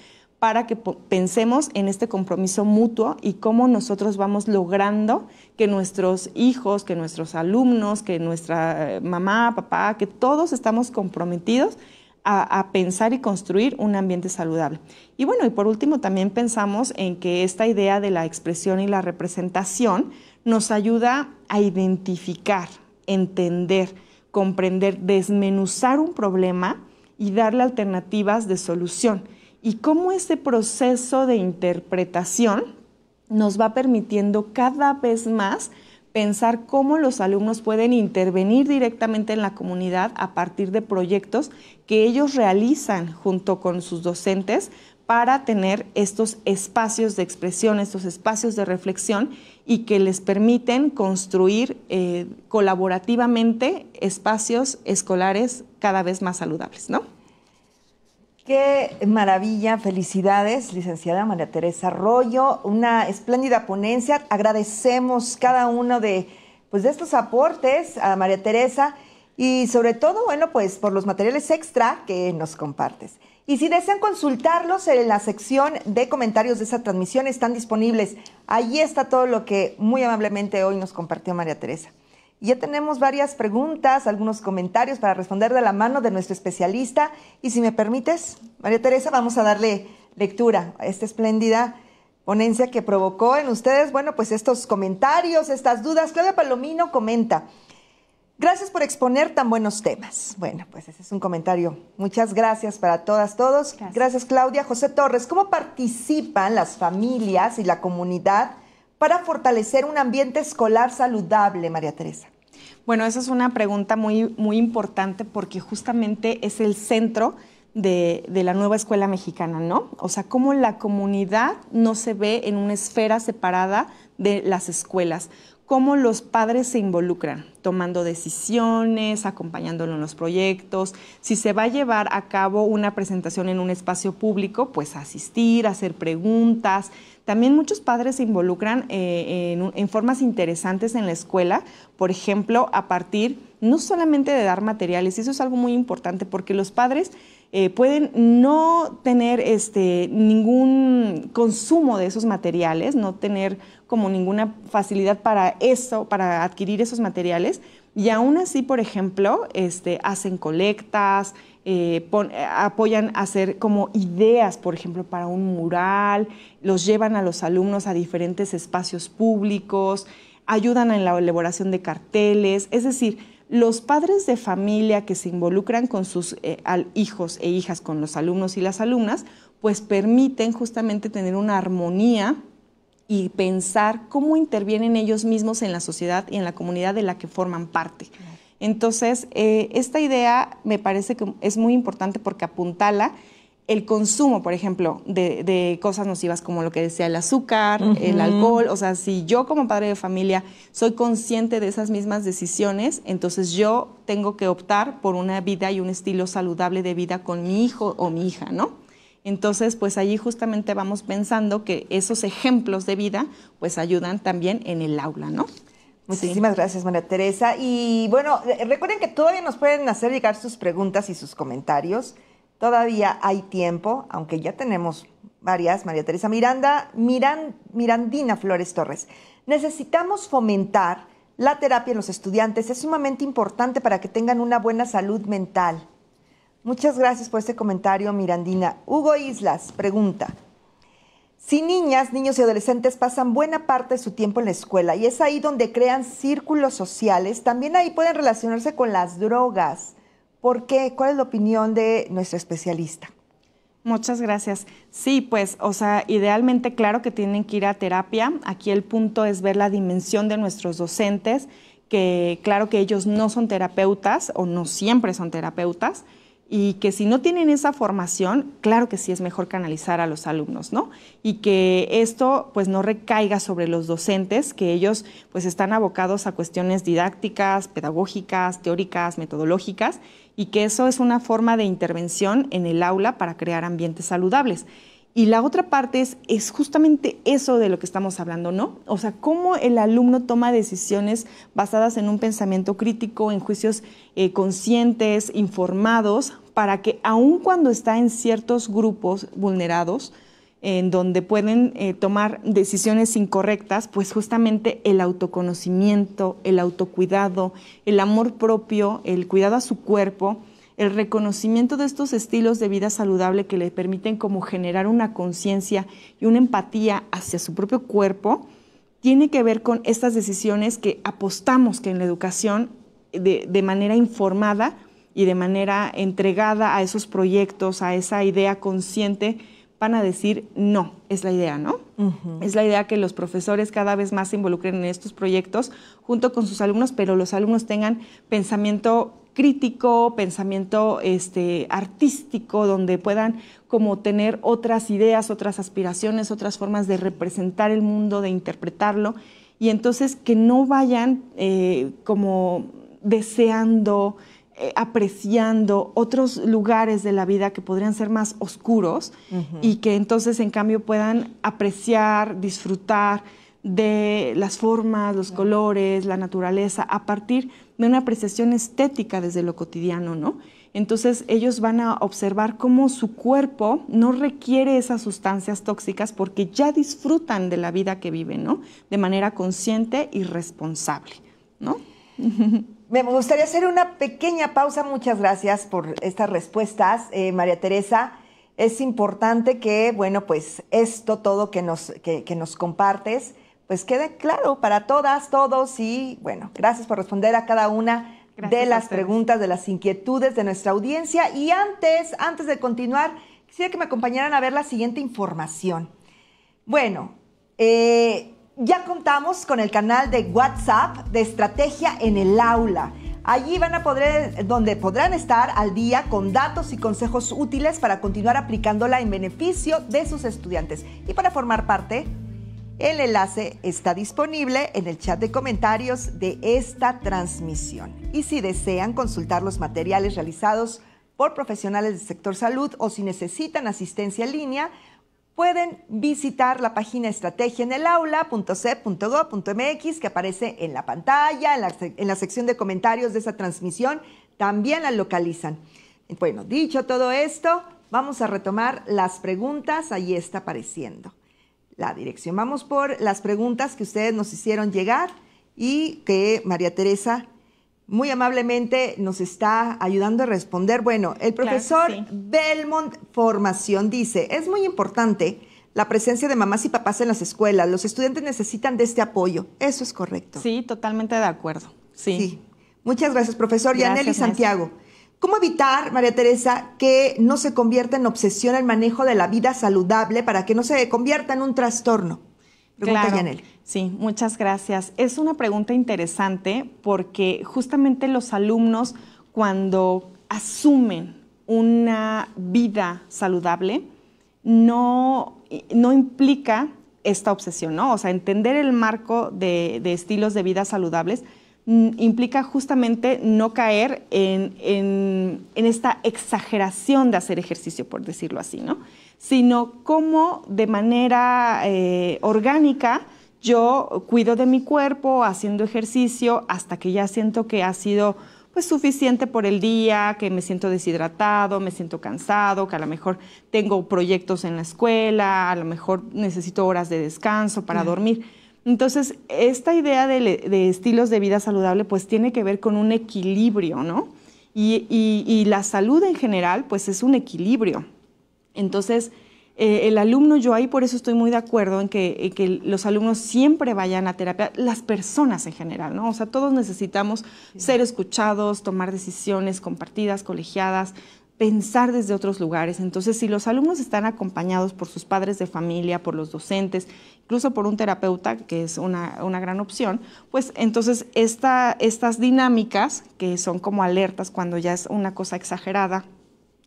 para que pensemos en este compromiso mutuo y cómo nosotros vamos logrando que nuestros hijos, que nuestros alumnos, que nuestra mamá, papá, que todos estamos comprometidos a pensar y construir un ambiente saludable. Y bueno, y por último también pensamos en que esta idea de la expresión y la representación nos ayuda a identificar, entender, comprender, desmenuzar un problema y darle alternativas de solución. Y cómo ese proceso de interpretación nos va permitiendo cada vez más pensar cómo los alumnos pueden intervenir directamente en la comunidad a partir de proyectos que ellos realizan junto con sus docentes para tener estos espacios de expresión, estos espacios de reflexión y que les permiten construir colaborativamente espacios escolares cada vez más saludables, ¿no? Qué maravilla, felicidades, licenciada María Teresa Arroyo, una espléndida ponencia. Agradecemos cada uno de estos aportes a María Teresa y sobre todo, bueno, pues por los materiales extra que nos compartes. Y si desean consultarlos en la sección de comentarios de esa transmisión, están disponibles. Ahí está todo lo que muy amablemente hoy nos compartió María Teresa. Ya tenemos varias preguntas, algunos comentarios para responder de la mano de nuestro especialista. Y si me permites, María Teresa, vamos a darle lectura a esta espléndida ponencia que provocó en ustedes, bueno, pues estos comentarios, estas dudas. Claudia Palomino comenta: gracias por exponer tan buenos temas. Bueno, pues ese es un comentario. Muchas gracias para todas, todos. Gracias, Claudia. José Torres: ¿cómo participan las familias y la comunidad para fortalecer un ambiente escolar saludable, María Teresa? Bueno, esa es una pregunta muy, muy importante porque justamente es el centro de la nueva escuela mexicana, ¿no? O sea, cómo la comunidad no se ve en una esfera separada de las escuelas, cómo los padres se involucran, tomando decisiones, acompañándolo en los proyectos. Si se va a llevar a cabo una presentación en un espacio público, pues asistir, hacer preguntas. También muchos padres se involucran en formas interesantes en la escuela, por ejemplo, a partir no solamente de dar materiales, y eso es algo muy importante porque los padres pueden no tener ningún consumo de esos materiales, no tener como ninguna facilidad para eso, para adquirir esos materiales, y aún así, por ejemplo, hacen colectas, apoyan a hacer como ideas, por ejemplo, para un mural, los llevan a los alumnos a diferentes espacios públicos, ayudan en la elaboración de carteles. Es decir, los padres de familia que se involucran con sus hijos e hijas, con los alumnos y las alumnas, pues permiten justamente tener una armonía y pensar cómo intervienen ellos mismos en la sociedad y en la comunidad de la que forman parte. Entonces, esta idea me parece que es muy importante porque apuntala el consumo, por ejemplo, de cosas nocivas como lo que decía el azúcar, el alcohol. O sea, si yo como padre de familia soy consciente de esas mismas decisiones, entonces yo tengo que optar por una vida y un estilo saludable de vida con mi hijo o mi hija, ¿no? Entonces, pues allí justamente vamos pensando que esos ejemplos de vida pues ayudan también en el aula, ¿no? Muchísimas gracias, María Teresa. Y bueno, recuerden que todavía nos pueden hacer llegar sus preguntas y sus comentarios. Todavía hay tiempo, aunque ya tenemos varias. María Teresa Mirandina Flores Torres: necesitamos fomentar la terapia en los estudiantes. Es sumamente importante para que tengan una buena salud mental. Muchas gracias por este comentario, Mirandina. Hugo Islas pregunta: si niñas, niños y adolescentes pasan buena parte de su tiempo en la escuela y es ahí donde crean círculos sociales, también ahí pueden relacionarse con las drogas. ¿Por qué? ¿Cuál es la opinión de nuestra especialista? Muchas gracias. Sí, pues, o sea, idealmente, claro que tienen que ir a terapia. Aquí el punto es ver la dimensión de nuestros docentes, que claro que ellos no son terapeutas o no siempre son terapeutas, y que si no tienen esa formación, claro que sí es mejor canalizar a los alumnos, ¿no? Y que esto pues no recaiga sobre los docentes, que ellos pues están abocados a cuestiones didácticas, pedagógicas, teóricas, metodológicas, y que eso es una forma de intervención en el aula para crear ambientes saludables. Y la otra parte es justamente eso de lo que estamos hablando, ¿no? O sea, cómo el alumno toma decisiones basadas en un pensamiento crítico, en juicios conscientes, informados, para que aun cuando está en ciertos grupos vulnerados, en donde pueden tomar decisiones incorrectas, pues justamente el autoconocimiento, el autocuidado, el amor propio, el cuidado a su cuerpo, el reconocimiento de estos estilos de vida saludable que le permiten como generar una conciencia y una empatía hacia su propio cuerpo, tiene que ver con estas decisiones que apostamos que en la educación de manera informada y de manera entregada a esos proyectos, a esa idea consciente, van a decir no, es la idea, ¿no? Es la idea que los profesores cada vez más se involucren en estos proyectos junto con sus alumnos, pero los alumnos tengan pensamiento crítico, pensamiento artístico, donde puedan como tener otras ideas, otras aspiraciones, otras formas de representar el mundo, de interpretarlo, y entonces que no vayan como deseando, apreciando otros lugares de la vida que podrían ser más oscuros y que entonces en cambio puedan apreciar, disfrutar de las formas, los colores, la naturaleza, a partir de una apreciación estética desde lo cotidiano, ¿no? Entonces ellos van a observar cómo su cuerpo no requiere esas sustancias tóxicas porque ya disfrutan de la vida que viven, ¿no? De manera consciente y responsable, ¿no? Me gustaría hacer una pequeña pausa. Muchas gracias por estas respuestas, María Teresa. Es importante que, bueno, pues esto todo que nos compartes, pues quede claro para todas, todos, y bueno, gracias por responder a cada una de las preguntas, de las inquietudes de nuestra audiencia. Y antes de continuar, quisiera que me acompañaran a ver la siguiente información. Bueno, ya contamos con el canal de WhatsApp de Estrategia en el Aula. Allí donde podrán estar al día con datos y consejos útiles para continuar aplicándola en beneficio de sus estudiantes. Y para formar parte, el enlace está disponible en el chat de comentarios de esta transmisión. Y si desean consultar los materiales realizados por profesionales del sector salud o si necesitan asistencia en línea, pueden visitar la página estrategiaenelaula.cep.gov.mx que aparece en la pantalla, en la sección de comentarios de esa transmisión. También la localizan. Bueno, dicho todo esto, vamos a retomar las preguntas. Ahí está apareciendo la dirección. Vamos por las preguntas que ustedes nos hicieron llegar y que María Teresa muy amablemente nos está ayudando a responder. Bueno, el profesor Belmont Formación dice, es muy importante la presencia de mamás y papás en las escuelas. Los estudiantes necesitan de este apoyo. Eso es correcto. Sí, totalmente de acuerdo. Sí. Muchas gracias, profesor. Yaneli Santiago. ¿Cómo evitar, María Teresa, que no se convierta en obsesión el manejo de la vida saludable para que no se convierta en un trastorno? Pregunta Yaneli. Sí, muchas gracias. Es una pregunta interesante porque justamente los alumnos, cuando asumen una vida saludable, no implica esta obsesión, ¿no? O sea, entender el marco de estilos de vida saludables implica justamente no caer en esta exageración de hacer ejercicio, por decirlo así, ¿no? Sino cómo de manera orgánica yo cuido de mi cuerpo haciendo ejercicio hasta que ya siento que ha sido pues suficiente por el día, que me siento deshidratado, me siento cansado, que a lo mejor tengo proyectos en la escuela, a lo mejor necesito horas de descanso para dormir. Entonces, esta idea de estilos de vida saludable pues tiene que ver con un equilibrio, ¿no? Y la salud en general pues es un equilibrio. Entonces, el alumno, yo ahí por eso estoy muy de acuerdo en que los alumnos siempre vayan a terapia, las personas en general, ¿no? O sea, todos necesitamos ser escuchados, tomar decisiones compartidas, colegiadas, pensar desde otros lugares. Entonces, si los alumnos están acompañados por sus padres de familia, por los docentes, incluso por un terapeuta, que es una gran opción, pues entonces estas dinámicas, que son como alertas cuando ya es una cosa exagerada,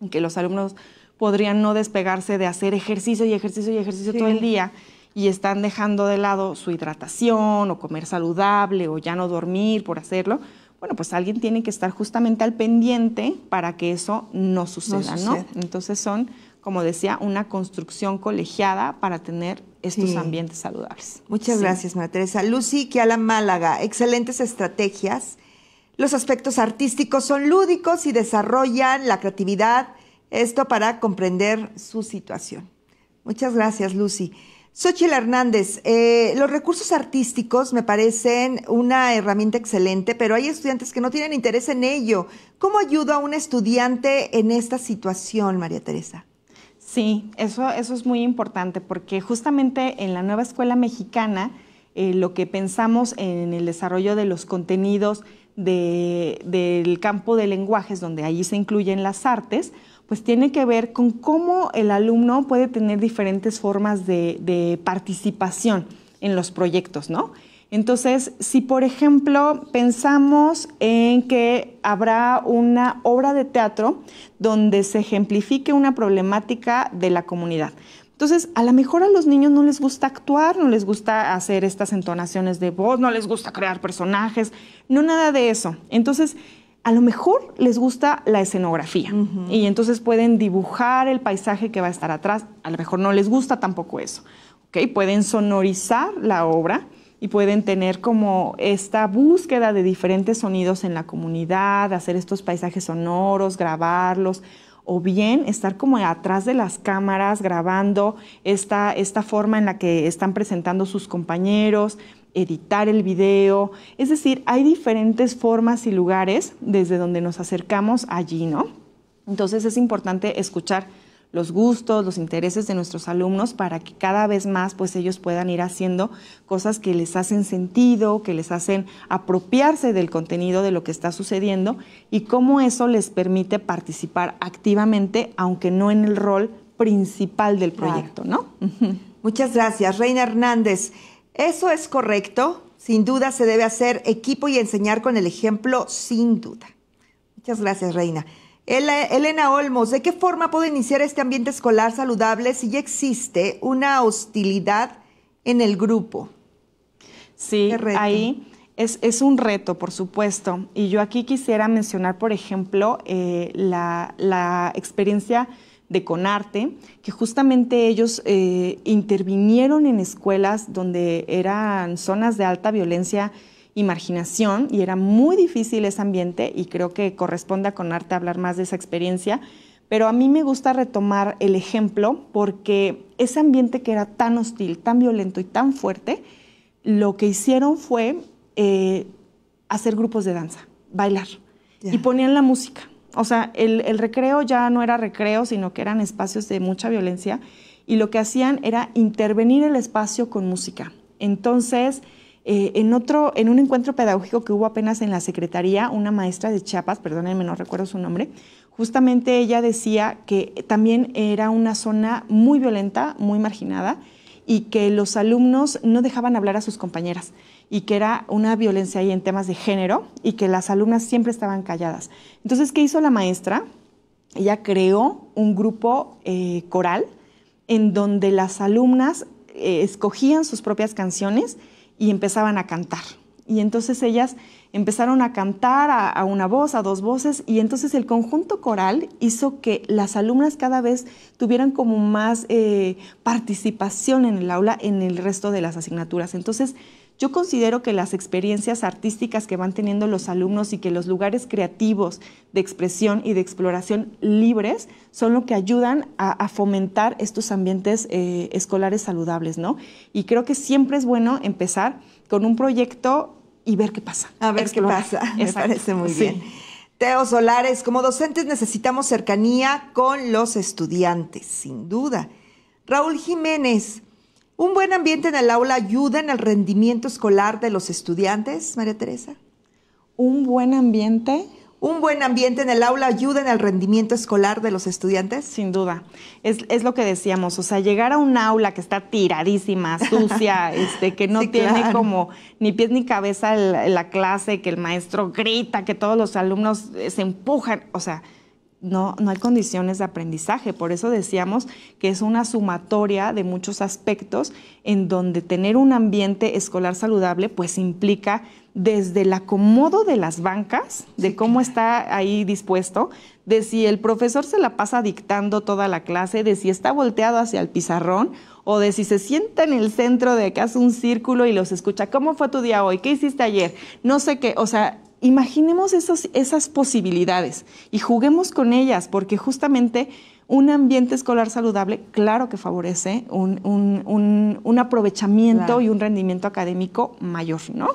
que los alumnos podrían no despegarse de hacer ejercicio y ejercicio y ejercicio todo el día y están dejando de lado su hidratación o comer saludable o ya no dormir por hacerlo, bueno, pues alguien tiene que estar justamente al pendiente para que eso no suceda, ¿no? Entonces son, como decía, una construcción colegiada para tener estos ambientes saludables. Muchas gracias, María Teresa. Lucy Kiala Málaga, excelentes estrategias. Los aspectos artísticos son lúdicos y desarrollan la creatividad, esto para comprender su situación. Muchas gracias, Lucy. Xóchitl Hernández, los recursos artísticos me parecen una herramienta excelente, pero hay estudiantes que no tienen interés en ello. ¿Cómo ayuda a un estudiante en esta situación, María Teresa? Sí, eso es muy importante porque justamente en la nueva escuela mexicana lo que pensamos en el desarrollo de los contenidos del campo de lenguajes, donde allí se incluyen las artes, pues tiene que ver con cómo el alumno puede tener diferentes formas de participación en los proyectos, ¿no? Entonces, si por ejemplo pensamos en que habrá una obra de teatro donde se ejemplifique una problemática de la comunidad. Entonces, a lo mejor a los niños no les gusta actuar, no les gusta hacer estas entonaciones de voz, no les gusta crear personajes, no nada de eso. Entonces, a lo mejor les gusta la escenografía y entonces pueden dibujar el paisaje que va a estar atrás. A lo mejor no les gusta tampoco eso. ¿Okay? Pueden sonorizar la obra y pueden tener como esta búsqueda de diferentes sonidos en la comunidad, hacer estos paisajes sonoros, grabarlos, o bien estar como atrás de las cámaras grabando esta forma en la que están presentando sus compañeros, editar el video. Es decir, hay diferentes formas y lugares desde donde nos acercamos allí, ¿no? Entonces es importante escuchar los gustos, los intereses de nuestros alumnos para que cada vez más pues ellos puedan ir haciendo cosas que les hacen sentido, que les hacen apropiarse del contenido de lo que está sucediendo y cómo eso les permite participar activamente, aunque no en el rol principal del proyecto, ¿no? Muchas gracias. Reina Hernández, ¿eso es correcto? Sin duda se debe hacer equipo y enseñar con el ejemplo, sin duda. Muchas gracias, Reina. Elena Olmos, ¿de qué forma puede iniciar este ambiente escolar saludable si ya existe una hostilidad en el grupo? Sí, ahí es un reto, por supuesto. Y yo aquí quisiera mencionar, por ejemplo, la experiencia de Conarte, que justamente ellos intervinieron en escuelas donde eran zonas de alta violencia y marginación, y era muy difícil ese ambiente, y creo que corresponde a Conarte hablar más de esa experiencia, pero a mí me gusta retomar el ejemplo porque ese ambiente que era tan hostil, tan violento y tan fuerte, lo que hicieron fue hacer grupos de danza, bailar, y ponían la música. O sea, el recreo ya no era recreo, sino que eran espacios de mucha violencia, y lo que hacían era intervenir el espacio con música. Entonces, en un encuentro pedagógico que hubo apenas en la Secretaría, una maestra de Chiapas, perdónenme, no recuerdo su nombre, justamente ella decía que también era una zona muy violenta, muy marginada, y que los alumnos no dejaban hablar a sus compañeras, y que era una violencia ahí en temas de género, y que las alumnas siempre estaban calladas. Entonces, ¿qué hizo la maestra? Ella creó un grupo coral en donde las alumnas escogían sus propias canciones y empezaban a cantar. Y entonces ellas empezaron a cantar a una voz, a dos voces, y entonces el conjunto coral hizo que las alumnas cada vez tuvieran como más participación en el aula, en el resto de las asignaturas. Entonces, yo considero que las experiencias artísticas que van teniendo los alumnos y que los lugares creativos de expresión y de exploración libres son lo que ayudan a fomentar estos ambientes escolares saludables, ¿no? Y creo que siempre es bueno empezar con un proyecto y ver qué pasa. A ver qué pasa, me parece muy bien. Teo Solares, como docentes necesitamos cercanía con los estudiantes, sin duda. Raúl Jiménez, ¿un buen ambiente en el aula ayuda en el rendimiento escolar de los estudiantes, María Teresa? ¿Un buen ambiente? ¿Un buen ambiente en el aula ayuda en el rendimiento escolar de los estudiantes? Sin duda. Es lo que decíamos, o sea, llegar a un aula que está tiradísima, sucia, que no tiene como ni pies ni cabeza la clase, que el maestro grita, que todos los alumnos se empujan, o sea, no hay condiciones de aprendizaje. Por eso decíamos que es una sumatoria de muchos aspectos en donde tener un ambiente escolar saludable pues implica desde el acomodo de las bancas, de cómo está ahí dispuesto, de si el profesor se la pasa dictando toda la clase, de si está volteado hacia el pizarrón o de si se sienta en el centro de que hace un círculo y los escucha. ¿Cómo fue tu día hoy? ¿Qué hiciste ayer? No sé qué, o sea, imaginemos esas posibilidades y juguemos con ellas, porque justamente un ambiente escolar saludable, claro que favorece un aprovechamiento, claro, y un rendimiento académico mayor, ¿no?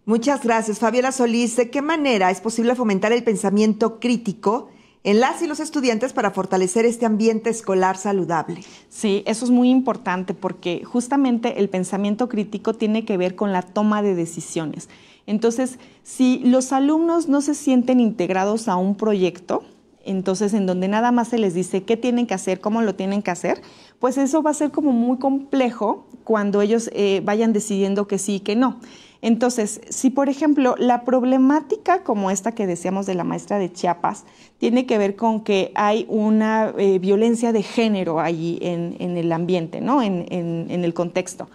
Muchas gracias, Fabiola Solís. ¿De qué manera es posible fomentar el pensamiento crítico en las y los estudiantes para fortalecer este ambiente escolar saludable? Sí, eso es muy importante porque justamente el pensamiento crítico tiene que ver con la toma de decisiones. Entonces, si los alumnos no se sienten integrados a un proyecto, entonces en donde nada más se les dice qué tienen que hacer, cómo lo tienen que hacer, pues eso va a ser como muy complejo cuando ellos vayan decidiendo que sí y que no. Entonces, si por ejemplo la problemática como esta que decíamos de la maestra de Chiapas tiene que ver con que hay una violencia de género allí en el ambiente, ¿no? En el contexto.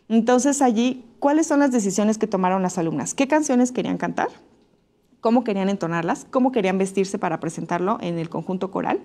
Entonces allí, ¿cuáles son las decisiones que tomaron las alumnas? ¿Qué canciones querían cantar? ¿Cómo querían entonarlas? ¿Cómo querían vestirse para presentarlo en el conjunto coral?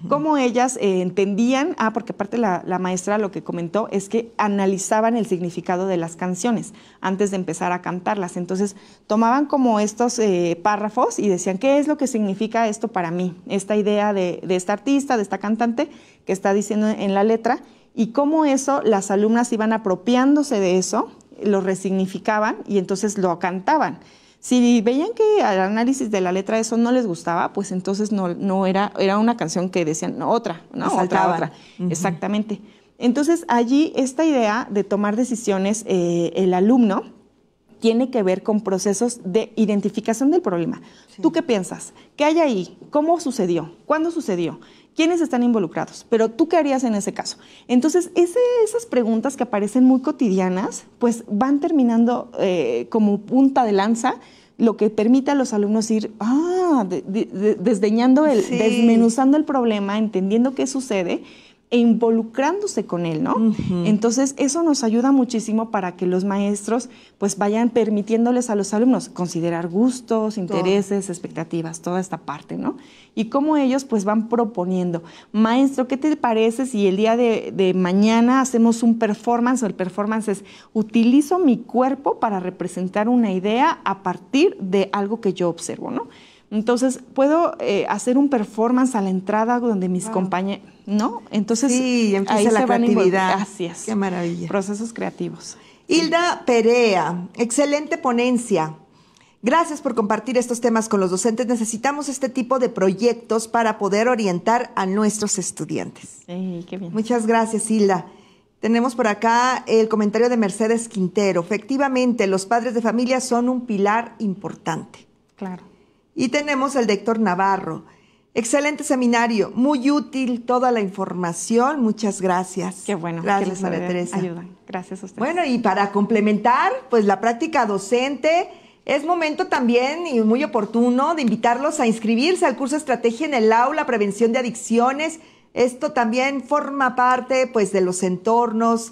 Cómo ellas entendían, porque aparte la maestra lo que comentó es que analizaban el significado de las canciones antes de empezar a cantarlas. Entonces tomaban como estos párrafos y decían, ¿qué es lo que significa esto para mí? Esta idea de esta artista, de esta cantante que está diciendo en la letra, y cómo eso las alumnas iban apropiándose de eso, lo resignificaban y entonces lo cantaban. Si veían que al análisis de la letra eso no les gustaba, pues entonces no era una canción que decían, no, otra. Exactamente. Entonces allí esta idea de tomar decisiones, el alumno tiene que ver con procesos de identificación del problema. Sí. ¿Tú qué piensas? ¿Qué hay ahí? ¿Cómo sucedió? ¿Cuándo sucedió? ¿Quiénes están involucrados? Pero ¿tú qué harías en ese caso? Entonces, esas preguntas que aparecen muy cotidianas, pues van terminando como punta de lanza, lo que permite a los alumnos ir desdeñando, desmenuzando el problema, entendiendo qué sucede e involucrándose con él, ¿no? Entonces, eso nos ayuda muchísimo para que los maestros pues vayan permitiéndoles a los alumnos considerar gustos, intereses, expectativas, toda esta parte, ¿no? Y cómo ellos pues van proponiendo, maestro, ¿qué te parece si el día de mañana hacemos un performance? O el performance es, utilizo mi cuerpo para representar una idea a partir de algo que yo observo, ¿no? Entonces, puedo hacer un performance a la entrada donde mis compañeros, ¿no? Entonces, sí, empieza la creatividad. Así es. Qué maravilla. Procesos creativos. Hilda Perea, excelente ponencia. Gracias por compartir estos temas con los docentes. Necesitamos este tipo de proyectos para poder orientar a nuestros estudiantes. Sí, qué bien. Muchas gracias, Hilda. Tenemos por acá el comentario de Mercedes Quintero. Efectivamente, los padres de familia son un pilar importante. Claro. Y tenemos el de Héctor Navarro. Excelente seminario, muy útil toda la información. Muchas gracias. Qué bueno. Gracias, María Teresa. Ayudan. Gracias a ustedes. Bueno, y para complementar, pues la práctica docente, es momento también y muy oportuno de invitarlos a inscribirse al curso Estrategia en el Aula, Prevención de Adicciones. Esto también forma parte, pues, de los entornos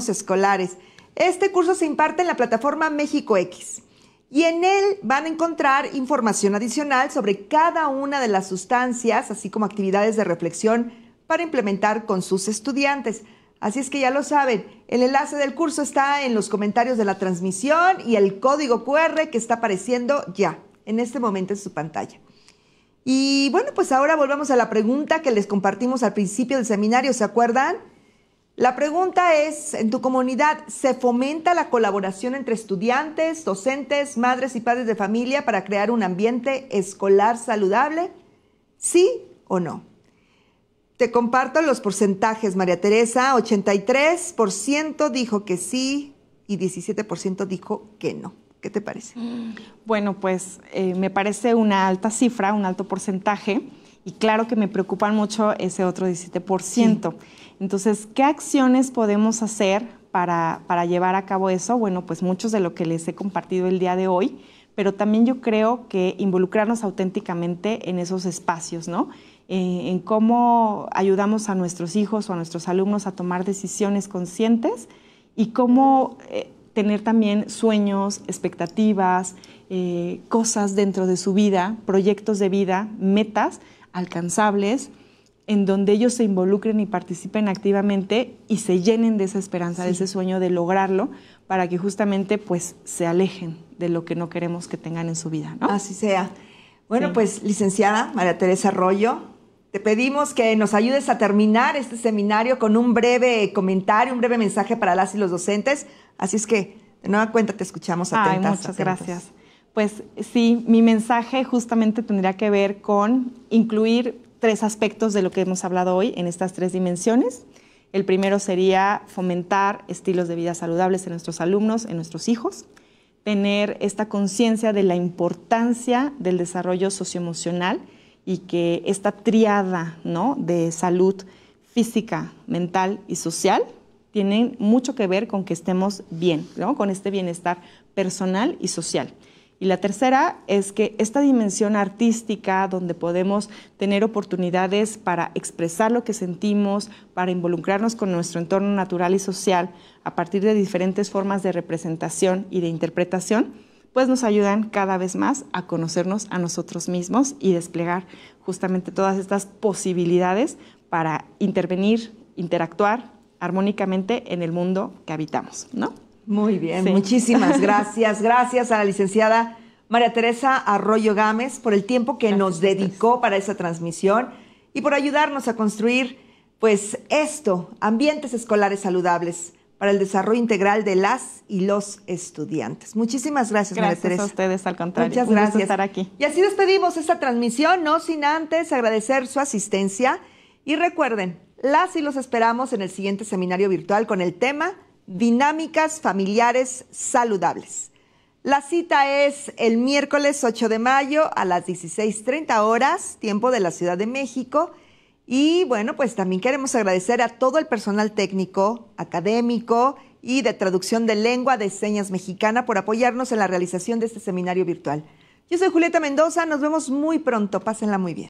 escolares. Este curso se imparte en la plataforma México X. Y en él van a encontrar información adicional sobre cada una de las sustancias, así como actividades de reflexión para implementar con sus estudiantes. Así es que ya lo saben, el enlace del curso está en los comentarios de la transmisión y el código QR que está apareciendo ya, en este momento en su pantalla. Y bueno, pues ahora volvemos a la pregunta que les compartimos al principio del seminario, ¿se acuerdan? La pregunta es, ¿en tu comunidad se fomenta la colaboración entre estudiantes, docentes, madres y padres de familia para crear un ambiente escolar saludable? ¿Sí o no? Te comparto los porcentajes, María Teresa. 83% dijo que sí y 17% dijo que no. ¿Qué te parece? Bueno, pues me parece una alta cifra, un alto porcentaje, y claro que me preocupan mucho ese otro 17%. Sí. Entonces, ¿qué acciones podemos hacer para llevar a cabo eso? Bueno, pues muchos de lo que les he compartido el día de hoy, pero también yo creo que involucrarnos auténticamente en esos espacios, ¿no? En cómo ayudamos a nuestros hijos o a nuestros alumnos a tomar decisiones conscientes y cómo tener también sueños, expectativas, cosas dentro de su vida, proyectos de vida, metas alcanzables, en donde ellos se involucren y participen activamente y se llenen de esa esperanza, de ese sueño de lograrlo, para que justamente pues se alejen de lo que no queremos que tengan en su vida, ¿no? Así sea. Bueno, Sí. pues, licenciada María Teresa Arroyo, te pedimos que nos ayudes a terminar este seminario con un breve comentario, un breve mensaje para las y los docentes. Así es que, de nueva cuenta, te escuchamos atentas. Ay, muchas atentos. gracias. Pues sí, mi mensaje justamente tendría que ver con incluir 3 aspectos de lo que hemos hablado hoy en estas 3 dimensiones. El primero sería fomentar estilos de vida saludables en nuestros alumnos, en nuestros hijos, tener esta conciencia de la importancia del desarrollo socioemocional y que esta tríada, ¿no?, de salud física, mental y social tienen mucho que ver con que estemos bien, ¿no?, con este bienestar personal y social. Y la tercera es que esta dimensión artística donde podemos tener oportunidades para expresar lo que sentimos, para involucrarnos con nuestro entorno natural y social a partir de diferentes formas de representación y de interpretación, pues nos ayudan cada vez más a conocernos a nosotros mismos y desplegar justamente todas estas posibilidades para intervenir, interactuar armónicamente en el mundo que habitamos, ¿no? Muy bien, Sí. muchísimas gracias. Gracias a la licenciada María Teresa Arroyo Gámez por el tiempo que nos dedicó para esa transmisión y por ayudarnos a construir, pues, ambientes escolares saludables para el desarrollo integral de las y los estudiantes. Muchísimas gracias, María Teresa. Gracias a ustedes, al contrario. Muchas Un gusto gracias. estar aquí. Y así despedimos esta transmisión, no sin antes agradecer su asistencia. Y recuerden, las y los esperamos en el siguiente seminario virtual con el tema Dinámicas familiares saludables. La cita es el miércoles 8 de mayo a las 16:30 horas, tiempo de la Ciudad de México. Y bueno, pues también queremos agradecer a todo el personal técnico, académico y de traducción de lengua de señas mexicana por apoyarnos en la realización de este seminario virtual. Yo soy Julieta Mendoza, nos vemos muy pronto, pásenla muy bien.